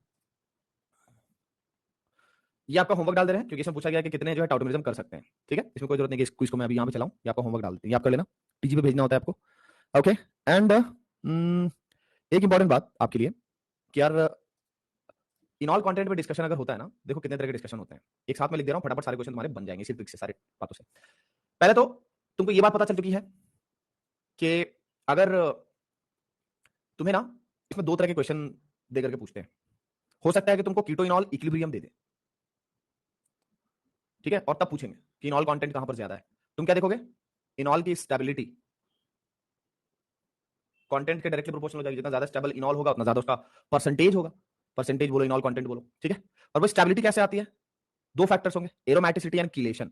ये आपका होमवर्क डाल दे रहे हैं क्योंकि इसमें पूछा गया कि कितने जो है टाउटोमेरिज्म कर सकते हैं। ठीक है, इसमें कोई जरूरत नहीं कि इस क्विज को मैं अभी यहाँ पे चलाऊं, ये आपका होमवर्क डाल देते हैं, ये आप कर लेना, टीजी पे भेजना होता है आपको। ओके। एंड एक इंपॉर्टेंट बात आपके लिए कि यार इनऑल कंटेंट पे डिस्कशन अगर होता है ना, देखो कितने तरह के डिस्कशन होते हैं, एक साथ में लिख दे रहा हूँ, फटाफट सारे क्वेश्चन तुम्हारे बन जाएंगे इसी ट्रिक से, सारे बातों से। पहले तो तुमको ये बात पता चल चुकी है कि अगर तुम्हें ना इसमें दो तरह के क्वेश्चन दे करके पूछते हैं, हो सकता है कि तुमको कीटो इनॉल इक्विलिब्रियम दे दे, ठीक है, और तब पूछेंगे कि इनॉल कंटेंट कहां पर ज्यादा है। तुम क्या देखोगे, इनॉल की स्टेबिलिटी कंटेंट के डायरेक्टली प्रोपोर्शनल हो जाएगी, जितना ज्यादा स्टेबल इनॉल होगा उतना ज्यादा उसका परसेंटेज होगा, परसेंटेज बोलो इनॉल कंटेंट बोलो, ठीक है। और वो स्टेबिलिटी कैसे आती है, दो फैक्टर्स होंगे, एरोमेटिसिटी एंड कीलेशन।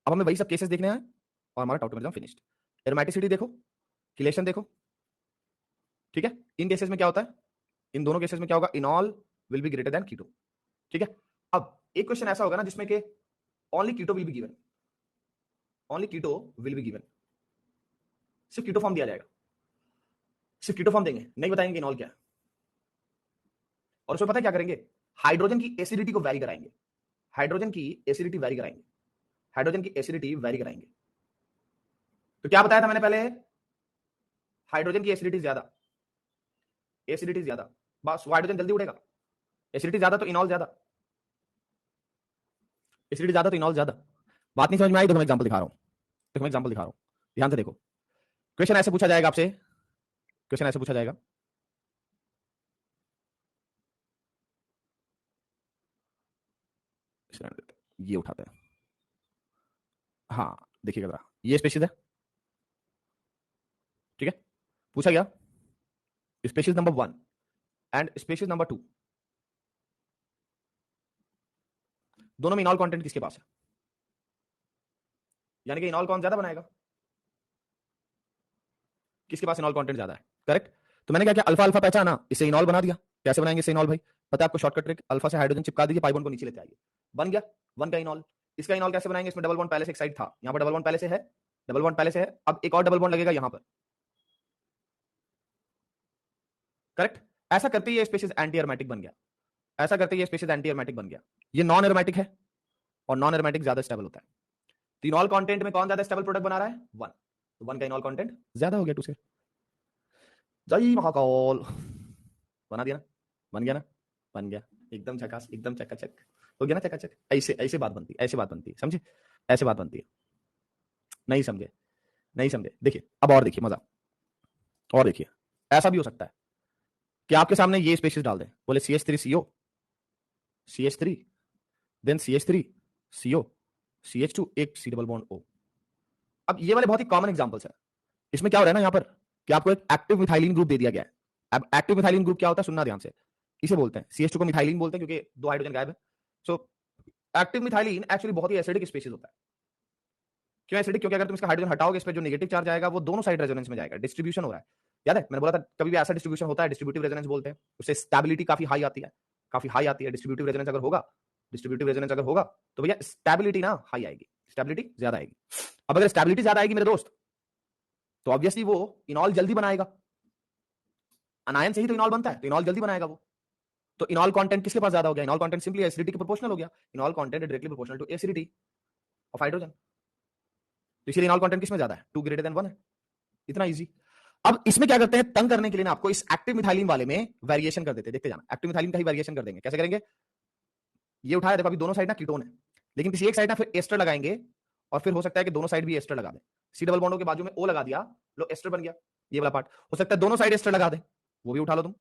अब हमें वही सब केसेस देखने हैं और हमारा टाउटोमेरिज्म फिनिश्ड। एरोमेटिसिटी देखो, कीलेशन देखो, ठीक है। इन केसेस में क्या होता है, इन दोनों केसेस में क्या होगा, enol will be greater than keto, ठीक है। अब एक क्वेश्चन ऐसा होगा ना जिसमें कि only keto will be given, only keto will be given, सिर्फ कीटो फॉर्म दिया जाएगा, सिर्फ कीटो फॉर्म देंगे, नहीं बताएंगे इनॉल क्या है। और उसमें पता है क्या करेंगे, हाइड्रोजन की एसिडिटी को वैरी कराएंगे, हाइड्रोजन की एसिडिटी वैरी कराएंगे, हाइड्रोजन की एसिडिटी वैरी कराएंगे। तो क्या बताया था मैंने पहले, हाइड्रोजन की एसिडिटी ज्यादा, एसिडिटी ज्यादा, बस हाइड्रोजन जल्दी उड़ेगा, एसिडिटी ज्यादा तो इनॉल ज्यादा, एसिडिटी ज्यादा तो इनॉल ज्यादा। बात नहीं समझ में आई, तो मैं एग्जांपल दिखा रहा हूं, देखो मैं एग्जांपल दिखा रहा हूं, ध्यान से देखो। क्वेश्चन ऐसे पूछा जाएगा आपसे, क्वेश्चन ऐसे पूछा जाएगा, ये उठाते हैं, हाँ देखिएगा जरा, ये स्पेशीज है, ठीक है। पूछा गया species number 1 and species number 2, दोनों में इनॉल कंटेंट किसके पास है, यानी कि इनॉल कौन ज्यादा बनाएगा, किसके पास इनॉल कंटेंट ज्यादा है, करेक्ट। तो मैंने क्या किया, अल्फा अल्फा पहचाना, इसे इनॉल बना दिया। कैसे बनाएंगे इसे इनॉल भाई, पता है आपको शॉर्टकट ट्रिक, अल्फा से हाइड्रोजन चिपका दीजिए, पाई बॉन्ड को नीचे लेते आइए, बन गया 1 का इनॉल। इसका इनॉल कैसे बनाएंगे, इसमें डबल बॉन्ड पहले से एक साइड था, यहां पर डबल बॉन्ड पहले से है, डबल बॉन्ड पहले से है, अब एक और डबल बॉन्ड लगेगा यहां पर, करेक्ट। ऐसा करते ही ये स्पेशीज एंटी एरोमेटिक बन गया, ऐसा करते ही ये स्पेशीज एंटी एरोमेटिक बन गया। ये नॉन एरोमेटिक है और नॉन एरोमेटिक ज्यादा स्टेबल होता है। तो इनॉल कंटेंट में कौन ज्यादा स्टेबल प्रोडक्ट बना रहा है, 1, तो 1 का इनॉल कंटेंट ज्यादा हो गया 2 से। जय महाकाल, बना दिया ना, बन गया ना, बन गया, एकदम झकास, एकदम चकाचक हो गया ना, चकाचक। ऐसे ऐसे बात बनती है, ऐसे बात बनती है, समझे, ऐसे बात बनती है। नहीं समझे, नहीं समझे, देखिए अब और देखिए मजा, और देखिए ऐसा भी हो सकता है कि आपके सामने ये स्पेशीज डाल दें, बोले CH3CO, CH3, then CH3 CO, CH2, एक C डबल बॉन्ड O। अब ये वाले बहुत ही कॉमन एग्जांपल्स है, इसमें क्या हो रहा है ना यहाँ पर कि आपको एक एक्टिव मिथाइलिन ग्रुप दे दिया गया है। अब एक्टिव मिथाइलिन ग्रुप क्या होता है, सुनना ध्यान से, इसे बोलते हैं CH2 को मिथाइलिन बोलते हैं क्योंकि 2 हाइड्रोजन गायब है। सो एक्टिव मिथाइलिन एक्चुअली बहुत ही एसिडिक स्पीशीज होता है। क्यों एसिडिक, क्योंकि अगर तुम इसका हाइड्रोजन हटाओगे, इस पे जो नेगेटिव चार्ज आएगा वो दोनों साइड रेजोनेंस में जाएगा, डिस्ट्रीब्यूशन हो रहा है। याद है मैंने बोला था कभी भी ऐसा डिस्ट्रीब्यूशन होता है डिस्ट्रीब्यूटिव रेजोनेंस बोलते हैं, उससे स्टेबिलिटी काफी हाई आती है, काफी हाई आती है। डिस्ट्रीब्यूटिव रेजोनेंस अगर होगा, डिस्ट्रीब्यूटिव रेजोनेंस अगर होगा तो भैया स्टेबिलिटी ना हाई आएगी, स्टेबिलिटी ज्यादा आएगी। अब अगर स्टेबिलिटी ज्यादा आएगी मेरे दोस्त, तो ऑब्वियसली वो इनॉल जल्दी बनाएगा, अनायन से ही तो इनॉल बनता है, तो इनॉल जल्दी बनाएगा वो। तो इनॉल कंटेंट किसके पास ज्यादा हो गया, इनॉल कंटेंट सिंपली एसिडिटी के प्रोपोर्शनल हो गया, enol content directly proportional to acidity of hydrogen. तो इसलिए इनॉल कंटेंट किसमें ज्यादा है, 2 ग्रेटर देन 1 है, इतना इजी। अब इसमें क्या करते हैं, तंग करने के लिए ना आपको इस एक्टिव मिथाइलिन वाले में वेरिएशन कर देते हैं, देखते जाना, एक्टिव मिथाइलिन का ही वेरिएशन कर देंगे। कैसे करेंगे, ये उठाया, देखो अभी दोनों साइड ना कीटोन है, लेकिन किसी एक साइड ना फिर एस्टर लगाएंगे, और फिर हो सकता है कि दोनों साइड भी एस्टर लगा दें, सी डबल बॉन्डों के बाजू में ओ लगा दिया, लो एस्टर बन गया, ये वाला पार्ट। हो सकता है दोनों साइड एस्टर लगा दें, वो भी उठा लो तुम।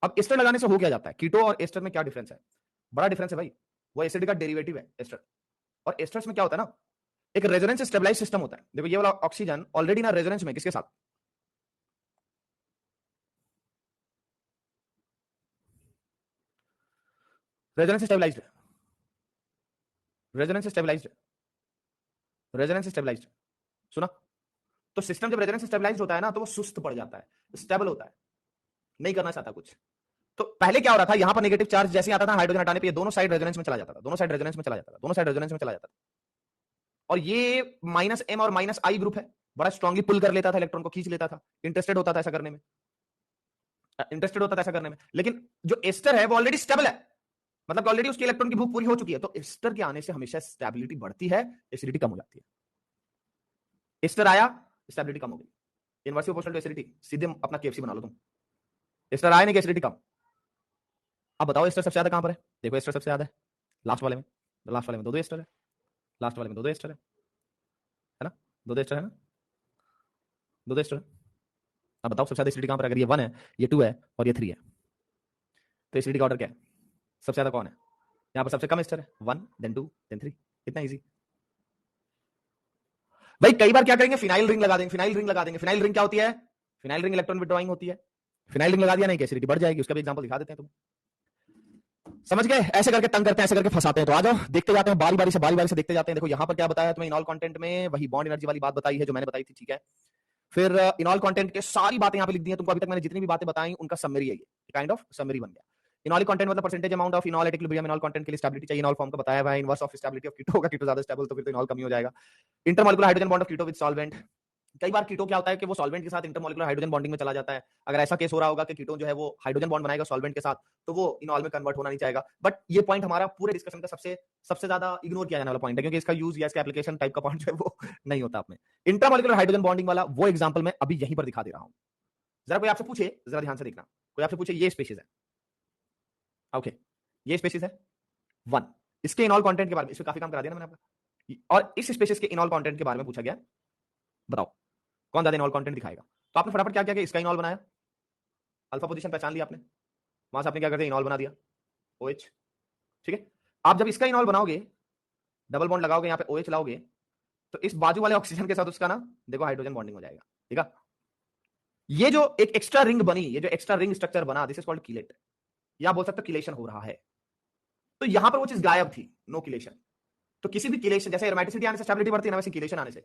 अब एस्टर लगाने से हो क्या जाता है, कीटो और एस्टर में क्या डिफरेंस है, बड़ा डिफरेंस है भाई, वो एसिड का डेरिवेटिव है एस्टर। और एस्टर्स में क्या होता है ना एक रेजोनेंस स्टेबलाइज सिस्टम होता है। देखो ये वाला ऑक्सीजन ऑलरेडी ना रेजोनेंस में किसके साथ, resonance stabilised, resonance stabilised, resonance stabilised, सुना। तो सिस्टम जब रेजोनेंस स्टेबलाइज्ड होता है ना तो वो सुस्त पड़ जाता है, स्टेबल होता है, नहीं करना चाहता कुछ। तो पहले क्या हो रहा था, यहां पर नेगेटिव चार्ज जैसे आता था हाइड्रोजन हटाने पे ये दोनों साइड रेजोनेंस में चला जाता था, दोनों साइड रेजोनेंस में चला जाता था, दोनों साइड रेजोनेंस में चला जाता था। और ये -m और -I ग्रुप है, बड़ा स्ट्रांगली पुल कर लेता था, इलेक्ट्रॉन को खींच लेता था, इंटरेस्टेड होता था ऐसा करने में, इंटरेस्टेड होता था ऐसा करने में। लेकिन जो एस्टर है वो ऑलरेडी स्टेबल है, मतलब ऑलरेडी उसकी इलेक्ट्रॉन की भूख पूरी हो चुकी है। तो एस्टर के आने से हमेशा स्टेबिलिटी बढ़ती है, एसिडिटी कम हो जाती है। एस्टर आया, स्टेबिलिटी कम हो गई, इनवर्स प्रोपोर्शनल टू एसिडिटी, सीधे अपना केएफसी बना लो तुम। एस्टर आया नहीं कि एसिडिटी कम। अब बताओ एस्टर सबसे ज्यादा कहां पर है, देखो एस्टर सबसे ज्यादा है लास्ट वाले में, लास्ट वाले में दो दो एस्टर है, लास्ट वाले में दो दो एस्टर है ना, दो दो एस्टर है ना, दो दो एस्टर है। अब बताओ सबसे ज्यादा एसिडिटी कहां पर है, अगर ये 1 है, ये 2 है और ये 3 है, तो एसिडिटी का ऑर्डर क्या है, सबसे ज्यादा कौन है, यहां पर सबसे कम एस्टर है, 1 देन 2 देन 3, इतना इजी। भाई कई बार क्या करेंगे, फिनाइल रिंग लगा देंगे, फिनाइल रिंग लगा देंगे। फिनाइल रिंग क्या होती है, फिनाइल रिंग इलेक्ट्रॉन विड्रॉइंग होती है। फिनाइल रिंग लगा दिया नहीं कि एसिडिटी बढ़ जाएगी, उसका भी एग्जांपल दिखा देते हैं तुम, समझ गए। ऐसे करके तंग करते हैं, ऐसे करके फंसाते हैं। तो आ जाओ देखते जाते हैं, बारी बारी से देखते जाते हैं। देखो यहां पर क्या बताया तुम्हें, इनॉल कंटेंट में वही बॉन्ड एनर्जी वाली बात बताई है जो मैंने बताई थी, ठीक है। फिर इनॉल कंटेंट के सारी बातें यहां पे लिख दी हैं तुमको, अभी तक मैंने जितनी भी बातें बताई उनका समरी है, ये काइंड ऑफ समरी बन गया। इनॉलिक कंटेंट मतलब percentage amount of इनॉल at equilibrium, इनॉल content के लिए स्टेबिलिटी चाहिए, इनॉल फॉर्म का बताया हुआ है, inverse of stability of keto होगा, कीटो ज्यादा स्टेबल तो फिर तो इनॉल कम ही हो जाएगा। Intermolecular hydrogen bond of keto with solvent, कई बार कीटो क्या होता है कि वो सॉल्वेंट के साथ इंटरमॉलिक्यूलर हाइड्रोजन बॉन्डिंग में चला जाता है। अगर ऐसा केस हो रहा होगा कि कीटोन जो है वो हाइड्रोजन बॉन्ड बनाएगा सॉल्वेंट के साथ, तो वो इनॉल में कन्वर्ट होना नहीं चाहेगा। बट ये पॉइंट हमारा पूरे डिस्कशन का सबसे सबसे ज्यादा इग्नोर किया जाने वाला पॉइंट है, क्योंकि इसका यूज या इसका एप्लीकेशन टाइप का पॉइंट जो है वो नहीं होता अपने। इंटरमॉलिक्यूलर हाइड्रोजन बॉन्डिंग वाला वो एग्जांपल मैं अभी यहीं पर दिखा दे रहा हूं। जरा कोई आपसे पूछे, जरा ध्यान से देखना, कोई आपसे पूछे ये स्पीशीज है, ओके, ये स्पीशीज है 1, इसके इनॉल कंटेंट के बारे में, इसमें काफी काम करा दिया ना मैंने आपका। और इस स्पीशीज के इनॉल कंटेंट के बारे में पूछा गया, बताओ कौन ज्यादा इनॉल कंटेंट दिखाएगा। तो आपने फटाफट क्या किया कि इसका इनॉल बनाया, अल्फा पोजीशन पहचान लिया आपने, वहां से आपने क्या कर दिया, इनॉल बना दिया OH, ठीक है। आप जब इसका इनॉल बनाओगे, डबल बॉन्ड लगाओगे, यहाँ पे OH लाओगे, तो इस बाजू वाले ऑक्सीजन के साथ उसका ना देखो हाइड्रोजन बॉन्डिंग हो जाएगा, ठीक है। ये जो एक एक्स्ट्रा रिंग बनी, ये जो एक्स्ट्रा रिंग स्ट्रक्चर बना, दिस इज कॉल्ड कीलेट, या बोल सकते हो किलेशन हो रहा है। तो यहां पर वो चीज गायब थी, नो किलेशन। तो किसी भी किलेशन, जैसे एरोमेटिसिटी आने से स्टेबिलिटी बढ़ती है ना, वैसे किलेशन आने से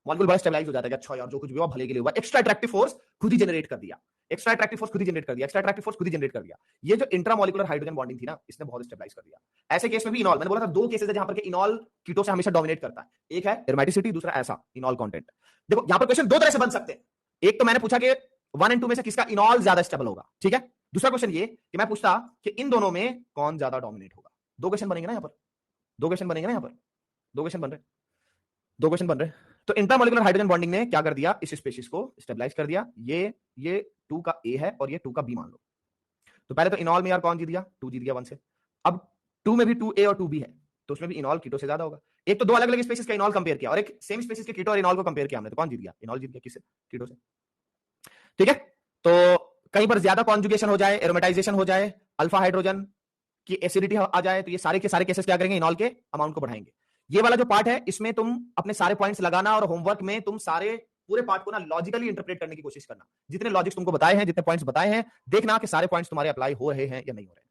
मॉलिक्यूल बड़ा स्टेबलाइज हो जाता है कि अच्छा यार जो कुछ भी हुआ भले के लिए हुआ। एक्स्ट्रा अट्रैक्टिव फोर्स खुद ही जनरेट कर दिया, एक्स्ट्रा अट्रैक्टिव फोर्स खुद ही जनरेट कर दिया, एक्स्ट्रा अट्रैक्टिव फोर्स खुद ही जनरेट कर दिया। ये जो इंट्रामॉलिक्यूलर हाइड्रोजन बॉन्डिंग थी ना, इसने बहुत स्टेबलाइज कर दिया। ऐसे केस में भी इनॉल, मैंने बोला था दो केसेस है जहां पर के इनॉल कीटो से हमेशा डोमिनेट करता है, एक है एरोमेटिसिटी, दूसरा ऐसा इनॉल कंटेंट। देखो यहां पर क्वेश्चन दो तरह से बन सकते हैं, एक तो मैंने पूछा कि 1 और 2 में से किसका इनॉल ज्यादा स्टेबल होगा, ठीक है। दूसरा क्वेश्चन ये कि मैं पूछता कि इन दोनों में कौन ज्यादा डोमिनेट होगा। दो क्वेश्चन बनेंगे ना यहाँ पर, दो क्वेश्चन बनेंगे ना यहाँ पर, दो क्वेश्चन बन रहे, दो क्वेश्चन बन रहे। तो इंट्रामॉलिक्यूलर हाइड्रोजन बॉन्डिंग ने क्या कर दिया, इस स्पीशीज को स्टेबलाइज कर दिया। ये 2 का A है और ये 2 का B मान लो। तो पहले तो इनॉल में यार कौन जीत गया, 2 जीत गया 1 से। अब 2 में भी 2A और 2B है, तो उसमें भी इनॉल कीटो से ज्यादा होगा। एक तो दो अलग अलग स्पीशीज का इनॉल कंपेयर किया और एक सेम स्पीशीज के कीटो और इनॉल को कंपेयर किया हमने, तो कौन जीत गया, इनॉल जीत गया, किससे, कीटो से, ठीक है। तो कहीं पर ज्यादा कॉन्जुगेशन हो जाए, एरोमेटाइजेशन हो जाए, अल्फा हाइड्रोजन की एसिडिटी आ जाए, तो ये सारे के सारे केसेस क्या करेंगे, इनॉल के अमाउंट को बढ़ाएंगे। ये वाला जो पार्ट है इसमें तुम अपने सारे पॉइंट्स लगाना और होमवर्क में तुम सारे पूरे पार्ट को ना लॉजिकली इंटरप्रेट करने की कोशिश करना। जितने लॉजिक्स तुमको बताए हैं, जितने पॉइंट्स बताए हैं, देखना कि सारे पॉइंट्स तुम्हारे अप्लाई हो रहे हैं या नहीं हो रहे हैं।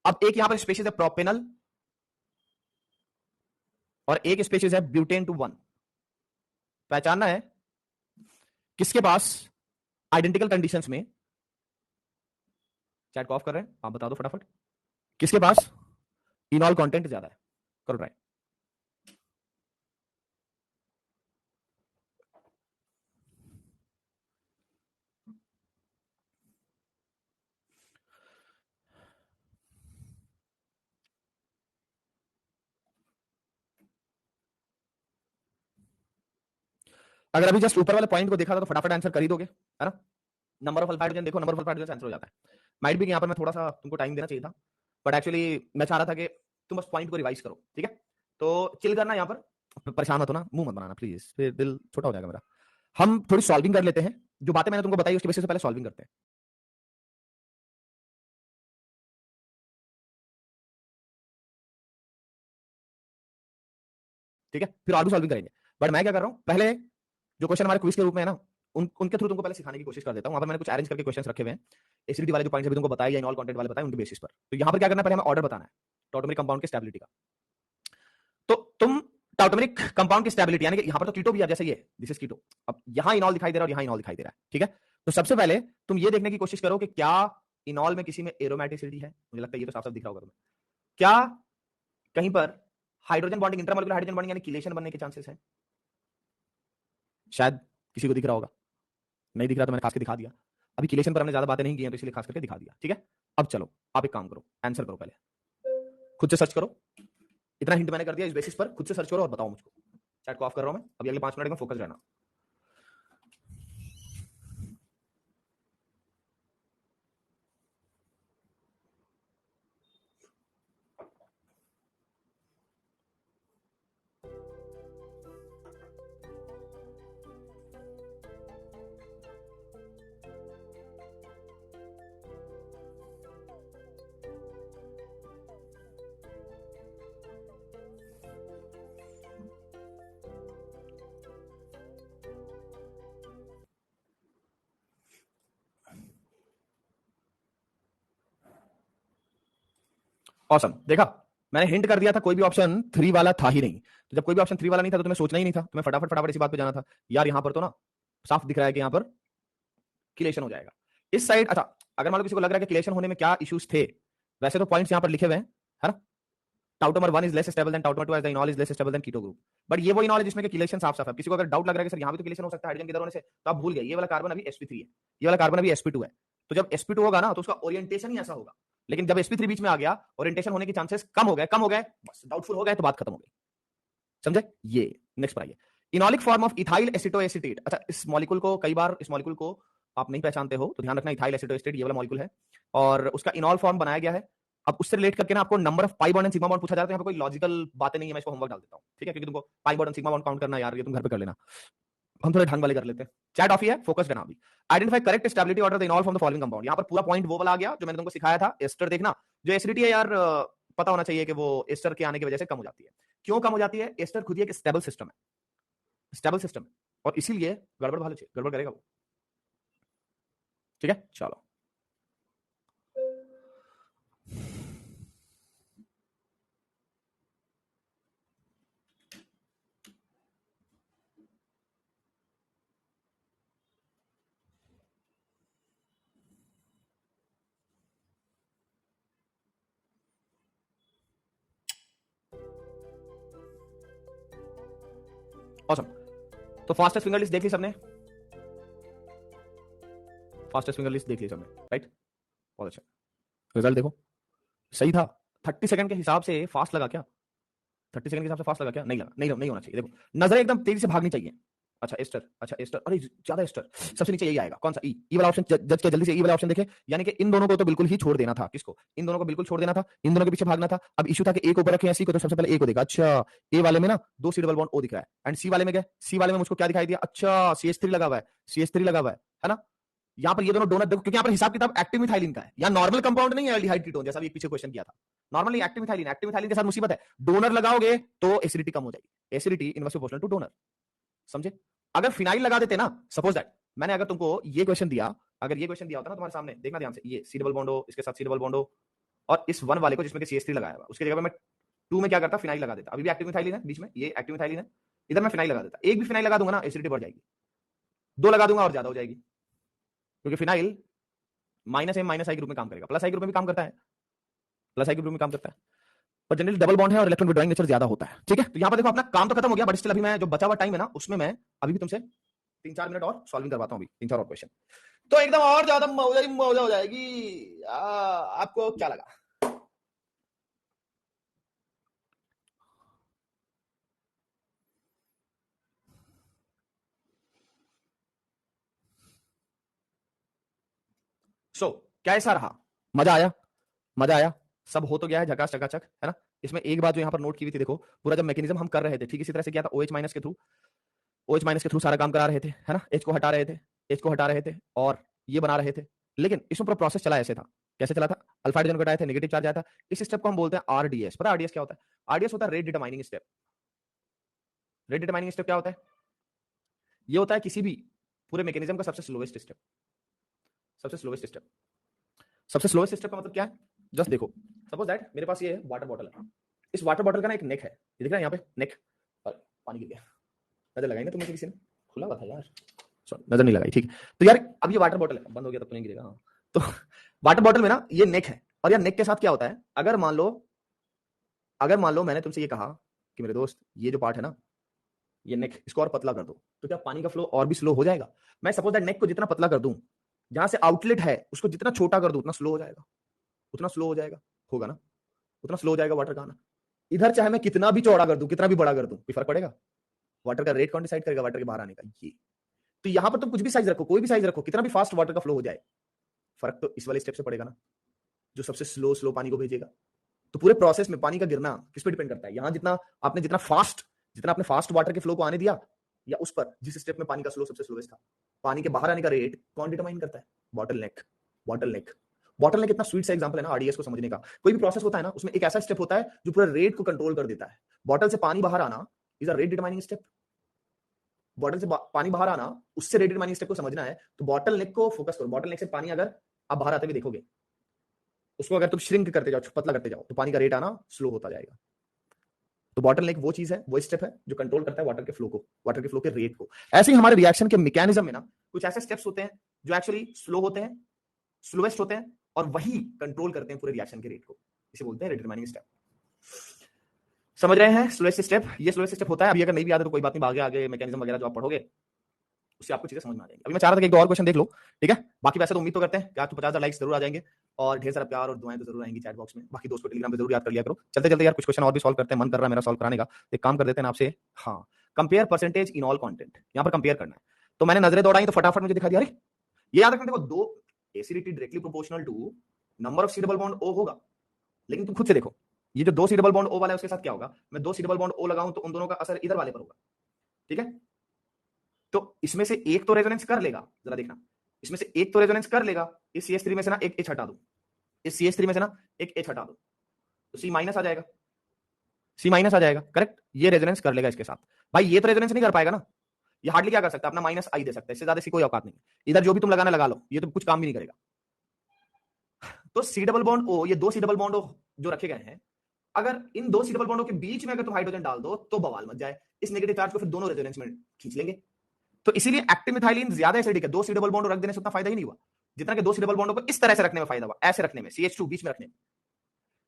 अब एक यहां पर स्पीशीज है प्रोपेनल और एक स्पीशीज है ब्यूटेन टू 1। पहचानना है किसके पास आइडेंटिकल कंडीशंस में, चैट को ऑफ कर रहे हैं, आप बता दो फटाफट, किसके पास इनॉल कंटेंट ज्यादा है, करो ट्राई। अगर अभी जस्ट ऊपर वाले पॉइंट को देखा था तो फटाफट आंसर कर ही दोगे, है ना। नंबर ऑफ अल्फा हाइड्रोजन देखो, number of alpha hydrogen answer हो जाता है। माइट भी यहाँ पर मैं थोड़ा सा तुमको टाइम देना चाहिए था, बट एक्चुअली मैं चाह रहा था कि तुम बस पॉइंट को रिवाइज करो, ठीक है। तो चिल करना यहाँ पर, परेशान मत होना, मुंह मत बनाना प्लीज, फिर दिल छोटा हो जाएगा मेरा। हम थोड़ी सॉल्विंग कर लेते हैं, जो बातें मैंने तुमको बताई उसकी बेसिस पे पहले सॉल्विंग करते हैं। ठीक है, फिर और भी सॉल्विंग करेंगे। बट मैं क्या कर रहा हूं, पहले जो क्वेश्चन हमारे क्विज के रूप में है ना, उनके थ्रू तुमको पहले सिखाने की कोशिश कर देता हूं। वहां पर मैंने कुछ अरेंज करके क्वेश्चन रखे हुए हैं, एसिडिटी वाले जो पॉइंट्स अभी तुमको बताया या इनऑल कॉन्टेंट वाले बताए उनके बेसिस पर। तो यहां पर क्या करना है, पहले हमें ऑर्डर बताना है टॉटोमेरिक कंपाउंड की स्टेबिलिटी का। तो तुम टॉटोमेरिक कंपाउंड की स्टेबिलिटी, यानी कि यहां पर तो कीटो भी है, जैसे ये दिस इज कीटो, अब यहां इनॉल दिखाई दे रहा है और यहां इनॉल दिखाई दे रहा है, ठीक है। तो सबसे पहले तुम ये देखने की कोशिश करो कि क्या इनॉल में किसी में एरोमेटिसिटी है, मुझे लगता है ये तो साफ साफ दिख रहा होगा तुम्हें। क्या कहीं पर hydrogen bonding, intermolecular hydrogen bonding यानी किलेशन बनने के चांसेस हैं? शायद किसी को दिख रहा होगा, नहीं दिख रहा तो मैंने खास के दिखा दिया। अभी किलेशन पर हमने ज्यादा बातें नहीं की हैं तो इसलिए खास करके दिखा दिया, ठीक है। अब चलो आप एक काम करो, आंसर करो, पहले खुद से सर्च करो। इतना हिंट मैंने कर दिया, इस बेसिस पर खुद से सर्च करो और बताओ मुझको। चैट को ऑफ कर रहा हूं मैं, अभी अगले 5 मिनट में फोकस रहना। ऑसम, देखा मैंने हिंट कर दिया था, कोई भी ऑप्शन 3 वाला था ही नहीं। तो जब कोई भी ऑप्शन 3 वाला नहीं था तो तुम्हें सोचना ही नहीं था, तुम्हें फटाफट फटाफट इसी बात पे जाना था यार, यहां पर तो ना साफ दिख रहा है कि यहां पर किलेशन हो जाएगा इस साइड। अच्छा, अगर मान लो किसी को लग रहा है कि किलेशन होने में क्या इश्यूज थे, वैसे तो पॉइंट्स यहां पर लिखे हुए हैं, है ना। Tautomer 1 is less stable than tautomer 2 as the enol is less stable than keto group. But ये वो इनॉल है जिसमें कि किलेशन साफ साफ है। किसी को अगर डाउट लग रहा है कि सर यहां भी तो किलेशन हो सकता है हाइड्रोजन किधर होने से, तो आप भूल गए, ये वाला कार्बन अभी sp3 है, ये वाला कार्बन अभी sp2 है। तो जब sp2 होगा ना तो उसका ओरिएंटेशन ही ऐसा होगा, लेकिन जब sp3 बीच में आ गया, ओरिएंटेशन होने के चांसेस कम हो गए, बस डाउटफुल हो गए तो बात खत्म हो गई, समझे। ये नेक्स्ट पर आइए, इनॉलिक फॉर्म ऑफ इथाइल एसिटोएसिटेट। अच्छा, इस मॉलिक्यूल को कई बार, इस मॉलिक्यूल को आप नहीं पहचानते हो तो ध्यान रखना, इथाइल एसिटोएसिटेट ये वाला मॉलिक्यूल है और उसका इनॉल फॉर्म बनाया गया है। अब उससे रिलेट करके ना आपको number of pi bond and sigma bond पूछा जाता है, यहाँ पे कोई लॉजिकल बातें नहीं है, मैं इसको होमवर्क डाल देता हूं, ठीक है, क्योंकि तुमको pi bond and sigma bond count करना यार, ये तुम घर पे कर लेना, हम थोड़े ढंग वाले कर लेते हैं। चैट ऑफ ही है, फोकस रहना अभी। Identify correct stability order the इनॉल from the following compound. यहाँ पर पूरा पॉइंट वो वाला आ गया जो मैंने तुमको सिखाया था, एस्टर देखना, जो एसिडिटी है यार, पता होना चाहिए कि वो एस्टर के आने की वजह से कम हो जाती है। क्यों कम हो जाती है? एस्टर खुद ही एक स्टेबल सिस्टम है, स्टेबल सिस्टम, और इसीलिए गड़बड़ भालो गड़बड़ करेगा वो, ठीक है। चलो ऑसम। तो फास्टेस्ट फिंगर लिस्ट देख ली सबने, फास्टेस्ट फिंगर लिस्ट देख ली सबने, राइट, बहुत अच्छा। रिजल्ट देखो, सही था। 30 सेकंड के हिसाब से फास्ट लगा क्या? 30 सेकंड के हिसाब से फास्ट लगा क्या? नहीं लगा, नहीं होना चाहिए। देखो नजरें एकदम तेजी से भागनी चाहिए। अच्छा एस्टर, अच्छा एस्टर, अरे ज्यादा एस्टर, सबसे नीचे यही आएगा, कौन सा? ई वाला ऑप्शन जज किया जल्दी से, ई वाला ऑप्शन देखे, यानी कि इन दोनों को तो बिल्कुल ही छोड़ देना था। किसको? इन दोनों को बिल्कुल छोड़ देना था, इन दोनों के पीछे भागना था। अब इशू था कि ए को ऊपर रखे सी को, तो सबसे पहले ए को देखा। अच्छा, ए वाले में ना 2 सी डबल बॉन्ड ओ दिख रहा है, एंड सी वाले में गए, सी वाले में मुझको क्या दिखाई दिया? अच्छा CH3 लगा हुआ है, CH3 लगा हुआ है ना। यहाँ पर ये दोनों डोनर देखो, क्योंकि यहाँ पर हिसाब किताब एक्टिव मिथाइलिन का है, यहाँ नॉर्मल कंपाउंड नहीं है एल्डिहाइड कीटोन, जैसा भी एक पीछे क्वेश्चन किया था। Normally active methylene, active methylene के साथ मुसीबत है, डोनर लगाओगे तो एसिडिटी कम हो जाएगी, acidity inversely proportional two donor, समझे। अगर फिनाइल लगा देते ना, सपोज दैट मैंने अगर तुमको ये क्वेश्चन दिया, अगर ये क्वेश्चन दिया होता ना तुम्हारे सामने, देखना ध्यान से, ये सी डबल बॉन्ड हो, इसके साथ सी डबल बॉन्ड हो, और इस 1 वाले को जिसमें CH3 लगाया हुआ, उसकी जगह पे मैं 2 में क्या करता? फिनाइल लगा देता। अभी भी एक्टिव मिथाइलिन है बीच में, ये एक्टिव मिथाइलिन है, इधर मैं फिनाइल लगा देता। एक भी फिनाइल लगा दूंगा ना, एसिडिटी बढ़ जाएगी। 2 लगा दूंगा और ज्यादा हो जाएगी, क्योंकि फिनाइल -M -I ग्रुप में काम करेगा, प्लस आई ग्रुप में भी काम करता है, प्लस आई ग्रुप में काम करता है, पर जनरली डबल बॉन्ड है और इलेक्ट्रॉन विड्रॉइंग नेचर ज्यादा होता है, ठीक है। तो यहां पर देखो अपना काम तो खत्म हो गया, बट स्टिल अभी मैं जो बचा हुआ टाइम है ना, उसमें मैं अभी भी तुमसे 3-4 मिनट और सॉल्विंग करवाता हूं, अभी 3-4 और क्वेश्चन, तो एकदम और ज्यादा मौजा हो जाएगी। आपको क्या लगा? कैसा रहा? मजा आया? मजा आया? सब हो तो गया है झकास चकाचक, है ना। इसमें एक बात जो यहाँ पर नोट की हुई थी, देखो पूरा जब मैकेनिज्म हम कर रहे थे, ठीक इसी तरह से किया था, OH माइनस के थ्रू, OH माइनस के थ्रू सारा काम करा रहे थे, है ना। H को हटा रहे थे, H को हटा रहे थे और ये बना रहे थे, लेकिन इसमें पूरा प्रोसेस चला ऐसे था, कैसे चला था? अल्फा हाइड्रोजन घटाए थे, नेगेटिव चार्ज आया था, इस स्टेप को हम बोलते हैं RDS। पता है RDS क्या होता है? RDS होता है rate determining step. Rate determining step क्या होता है? ये होता है किसी भी पूरे मैकेनिज्म का सबसे स्लोएस्ट स्टेप। सबसे स्लोएस्ट स्टेप, सबसे स्लोएस्ट स्टेप का मतलब क्या है? जस्ट देखो, सपोज दैट मेरे पास ये वाटर बॉटल है, इस वाटर बॉटल का ना एक नेक है, ये दिख रहा है यहाँ पे नेक, और पानी गिर गया। नजर लगाई ना तुमने किसी ने? खुला हुआ था यार, सॉरी नजर नहीं लगाई, ठीक। तो यार अब ये वाटर बॉटल है, बंद हो गया तब तो नहीं गिरेगा। हाँ, तो वाटर बॉटल में ना ये नेक है, और यार नेक के साथ क्या होता है, अगर मान लो मैंने तुमसे ये कहा कि मेरे दोस्त ये जो पार्ट है ना, ये नेक, इसको और पतला कर दो, तो क्या पानी का फ्लो और भी स्लो हो जाएगा? मैं सपोज दैट नेक को जितना पतला कर दूं, जहां से आउटलेट है उसको जितना छोटा कर दूं, उतना स्लो हो जाएगा, उतना स्लो हो जाएगा, होगा ना, उतना स्लो हो जाएगा वाटर का आना। इधर चाहे मैं कितना भी चौड़ा कर दूं, कितना भी बड़ा कर दूं, कोई फर्क पड़ेगा? वाटर का रेट कौन डिसाइड करेगा वाटर के बाहर आने का? ये। तो यहां पर तुम कुछ भी साइज रखो, कोई भी साइज रखो, कितना भी फास्ट वाटर का फ्लो हो जाए, फर्क तो इस वाले स्टेप से पड़ेगा ना, जो सबसे स्लो स्लो पानी को भेजेगा। तो पूरे प्रोसेस में पानी का गिरना किस पे डिपेंड करता है? यहां जितना जितना आपने फास्ट वाटर के फ्लो को आने दिया, या उस पर जिस स्टेप में पानी का स्लो सबसे स्लोएस्ट था, पानी के बाहर आने का रेट कौन डिटरमाइन करता है? बॉटल नेक। बॉटल नेक, बॉटल नेक इतना स्वीट सा एग्जांपल है ना आरडीएस को समझने का। कोई भी प्रोसेस होता है ना, उसमें एक ऐसा स्टेप होता है जो पूरा रेट को कंट्रोल कर देता है। बॉटल से पानी बाहर आना is a rate determining step. Bottle से पानी बाहर आना, उससे रेट डिटरमाइनिंग स्टेप को समझना है तो बॉटल नेक को फोकस करो। बॉटल नेक से पानी अगर आप बाहर आते हुए देखोगे, उसको अगर तुम श्रिंक करते जाओ, पतला करते जाओ, तो पानी का रेट आना स्लो होता जाएगा। तो बॉटल नेक वो चीज है, वो स्टेप है जो कंट्रोल करता है वाटर के फ्लो को, वाटर के फ्लो के रेट को। ऐसे ही हमारे रिएक्शन के मैकेनिज्म में ना कुछ ऐसे स्टेप्स होते हैं जो एक्चुअली स्लो होते हैं, स्लोएस्ट होते हैं, और वही कंट्रोल करते हैं पूरे रिएक्शन के रेट को। इसे बोलते हैं रेट डिटरमाइनिंग स्टेप। समझ रहे हैं? स्लोएस्ट स्टेप, ये स्लोएस्ट स्टेप होता है। अभी अगर नहीं भी आता तो कोई बात नहीं, आगे आगे मैकेनिज्म वगैरह जो आप पढ़ोगे उससे आपको चीजें समझ में आ जाएंगी। अभी मैं चाह रहा था कि एक दो और क्वेश्चन देख लो, ठीक है? बाकी वैसे तो उम्मीद तो करते हैं कि आपको 50,000 लाइक्स जरूर आ जाएंगे, और ढेर सारा प्यार और दुआएं तो जरूर आएंगी चैट बॉक्स में। बाकी दोस्तों टेलीग्राम पे जरूर याद कर लिया करो। चलते चलते यार कुछ क्वेश्चन और भी सॉल्व करते हैं, मन कर रहा है मेरा सॉल्व कराने का। एक काम कर देते हैं आपसे, हाँ, compare percentage in all content, यहाँ पर कंपेयर करना है। तो मैंने नजरें दौड़ाई तो फटाफट मुझे दिखा दिया। अरे ये याद रखना, देखो दो acidity directly proportional to number of C double bond O होगा, लेकिन तुम खुद से देखो, ये जो दो सी डबल बॉन्ड ओ वाला है उसके साथ क्या होगा? मैं दो सी डबल बॉन्ड ओ लगाऊं तो उन दोनों का असर इधर वाले पर होगा, ठीक है? तो इसमें से एक तो रेजोनेंस कर लेगा, जरा देखना, इसमें से एक तो रेजोनेंस कर लेगा। इस CH3 में से ना एक H हटा दो, इस CH3 में से ना एक H हटा दो, तो C माइनस आ जाएगा, C माइनस आ जाएगा, करेक्ट? ये रेजोनेंस कर लेगा इसके साथ। भाई ये तो रेजोनेंस नहीं कर पाएगा ना, ये हार्डली क्या कर सकता है, अपना माइनस आई दे सकता है, इससे ज्यादा इसकी कोई औकात नहीं। इधर जो भी तुम लगाना लगा लो, ये तो कुछ काम भी नहीं करेगा। तो सी डबल बॉन्ड ओ, ये दो सी डबल बॉन्ड ओ जो रखे गए हैं, अगर इन दो सी डबल बॉन्डों के बीच में अगर तुम हाइड्रोजन डाल दो तो बवाल मच जाए, इस नेगेटिव चार्ज को फिर दोनों रेजोनेंस में खींच लेंगे। तो इसीलिए एक्टिव मिथाइलिन ज्यादा एसिडिक है, दो सी डबल बॉन्ड रख देने से उतना फायदा ही नहीं हुआ जितना कि दो सी डबल बॉन्डों को इस तरह से रखने में फायदा हुआ, ऐसे रखने में, CH2 बीच में रखने में।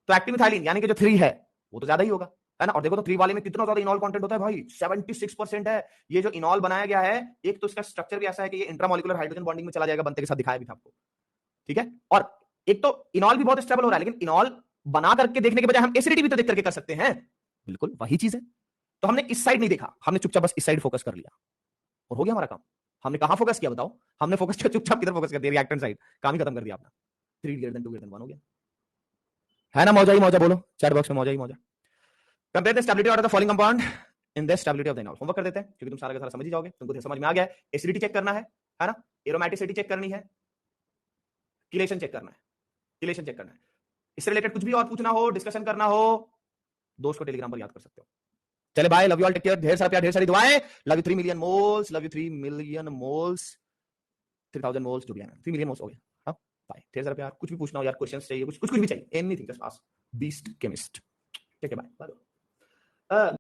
तो एक्टिव मिथाइलिन यानी कि जो 3 है वो तो ज्यादा ही होगा, है ना? और देखो तो 3 वाले में कितना ज्यादा इनॉल कंटेंट होता है भाई, 76% है। ये जो इनॉल बनाया गया है, एक तो इसका स्ट्रक्चर भी ऐसा है कि ये इंट्रामोलिकुलर हाइड्रोजन बॉन्डिंग में चला जाएगा, बनते के साथ दिखाया भी था आपको, ठीक है? और एक तो इनॉल भी बहुत स्टेबल हो रहा है, लेकिन इनॉल बना करके देखने के बजाय हम एसिडिटी भी तो देख करके कर सकते हैं। बिल्कुल वही चीज है। तो हमने इस साइड नहीं देखा, हमने चुपचाप बस इस साइड फोकस कर लिया और हो गया हमारा काम। हमने कहां फोकस किया बताओ? हमने फोकस किया चुपचाप किधर फोकस कर दिया? Reactant side. काम ही खत्म कर दिया अपना। 3 ग्रेटर देन 2 ग्रेटर देन 1 हो गया, है ना? मौजा ही मौजा, बोलो चैट बॉक्स में मौजा ही मौजा। Compare the stability of the following compound in the stability of the इनॉल। Homework कर देते हैं क्योंकि तुम सारा का सारा समझ ही जाओगे, तुमको समझ में आ गया। एसिडिटी चेक करना है ना? एरोमेटिसिटी चेक करनी है, किलेशन चेक करना है, किलेशन चेक करना है। इससे रिलेटेड कुछ भी और पूछना हो, डिस्कशन करना हो, दोस्त को टेलीग्राम पर याद कर सकते हो। चले bye, love you all, take care, ढेर सारा प्यार, ढेर सारी दुआएं। Love you 3 million moles, love you 3 million moles, 3000 moles जो भी है, 3 मिलियन मोल्स हो गए। हाँ बाय, ढेर सारा प्यार। कुछ भी पूछना हो यार, क्वेश्चंस चाहिए, कुछ भी चाहिए, anything, just ask, beast chemist. ठीक है, बाय बाय।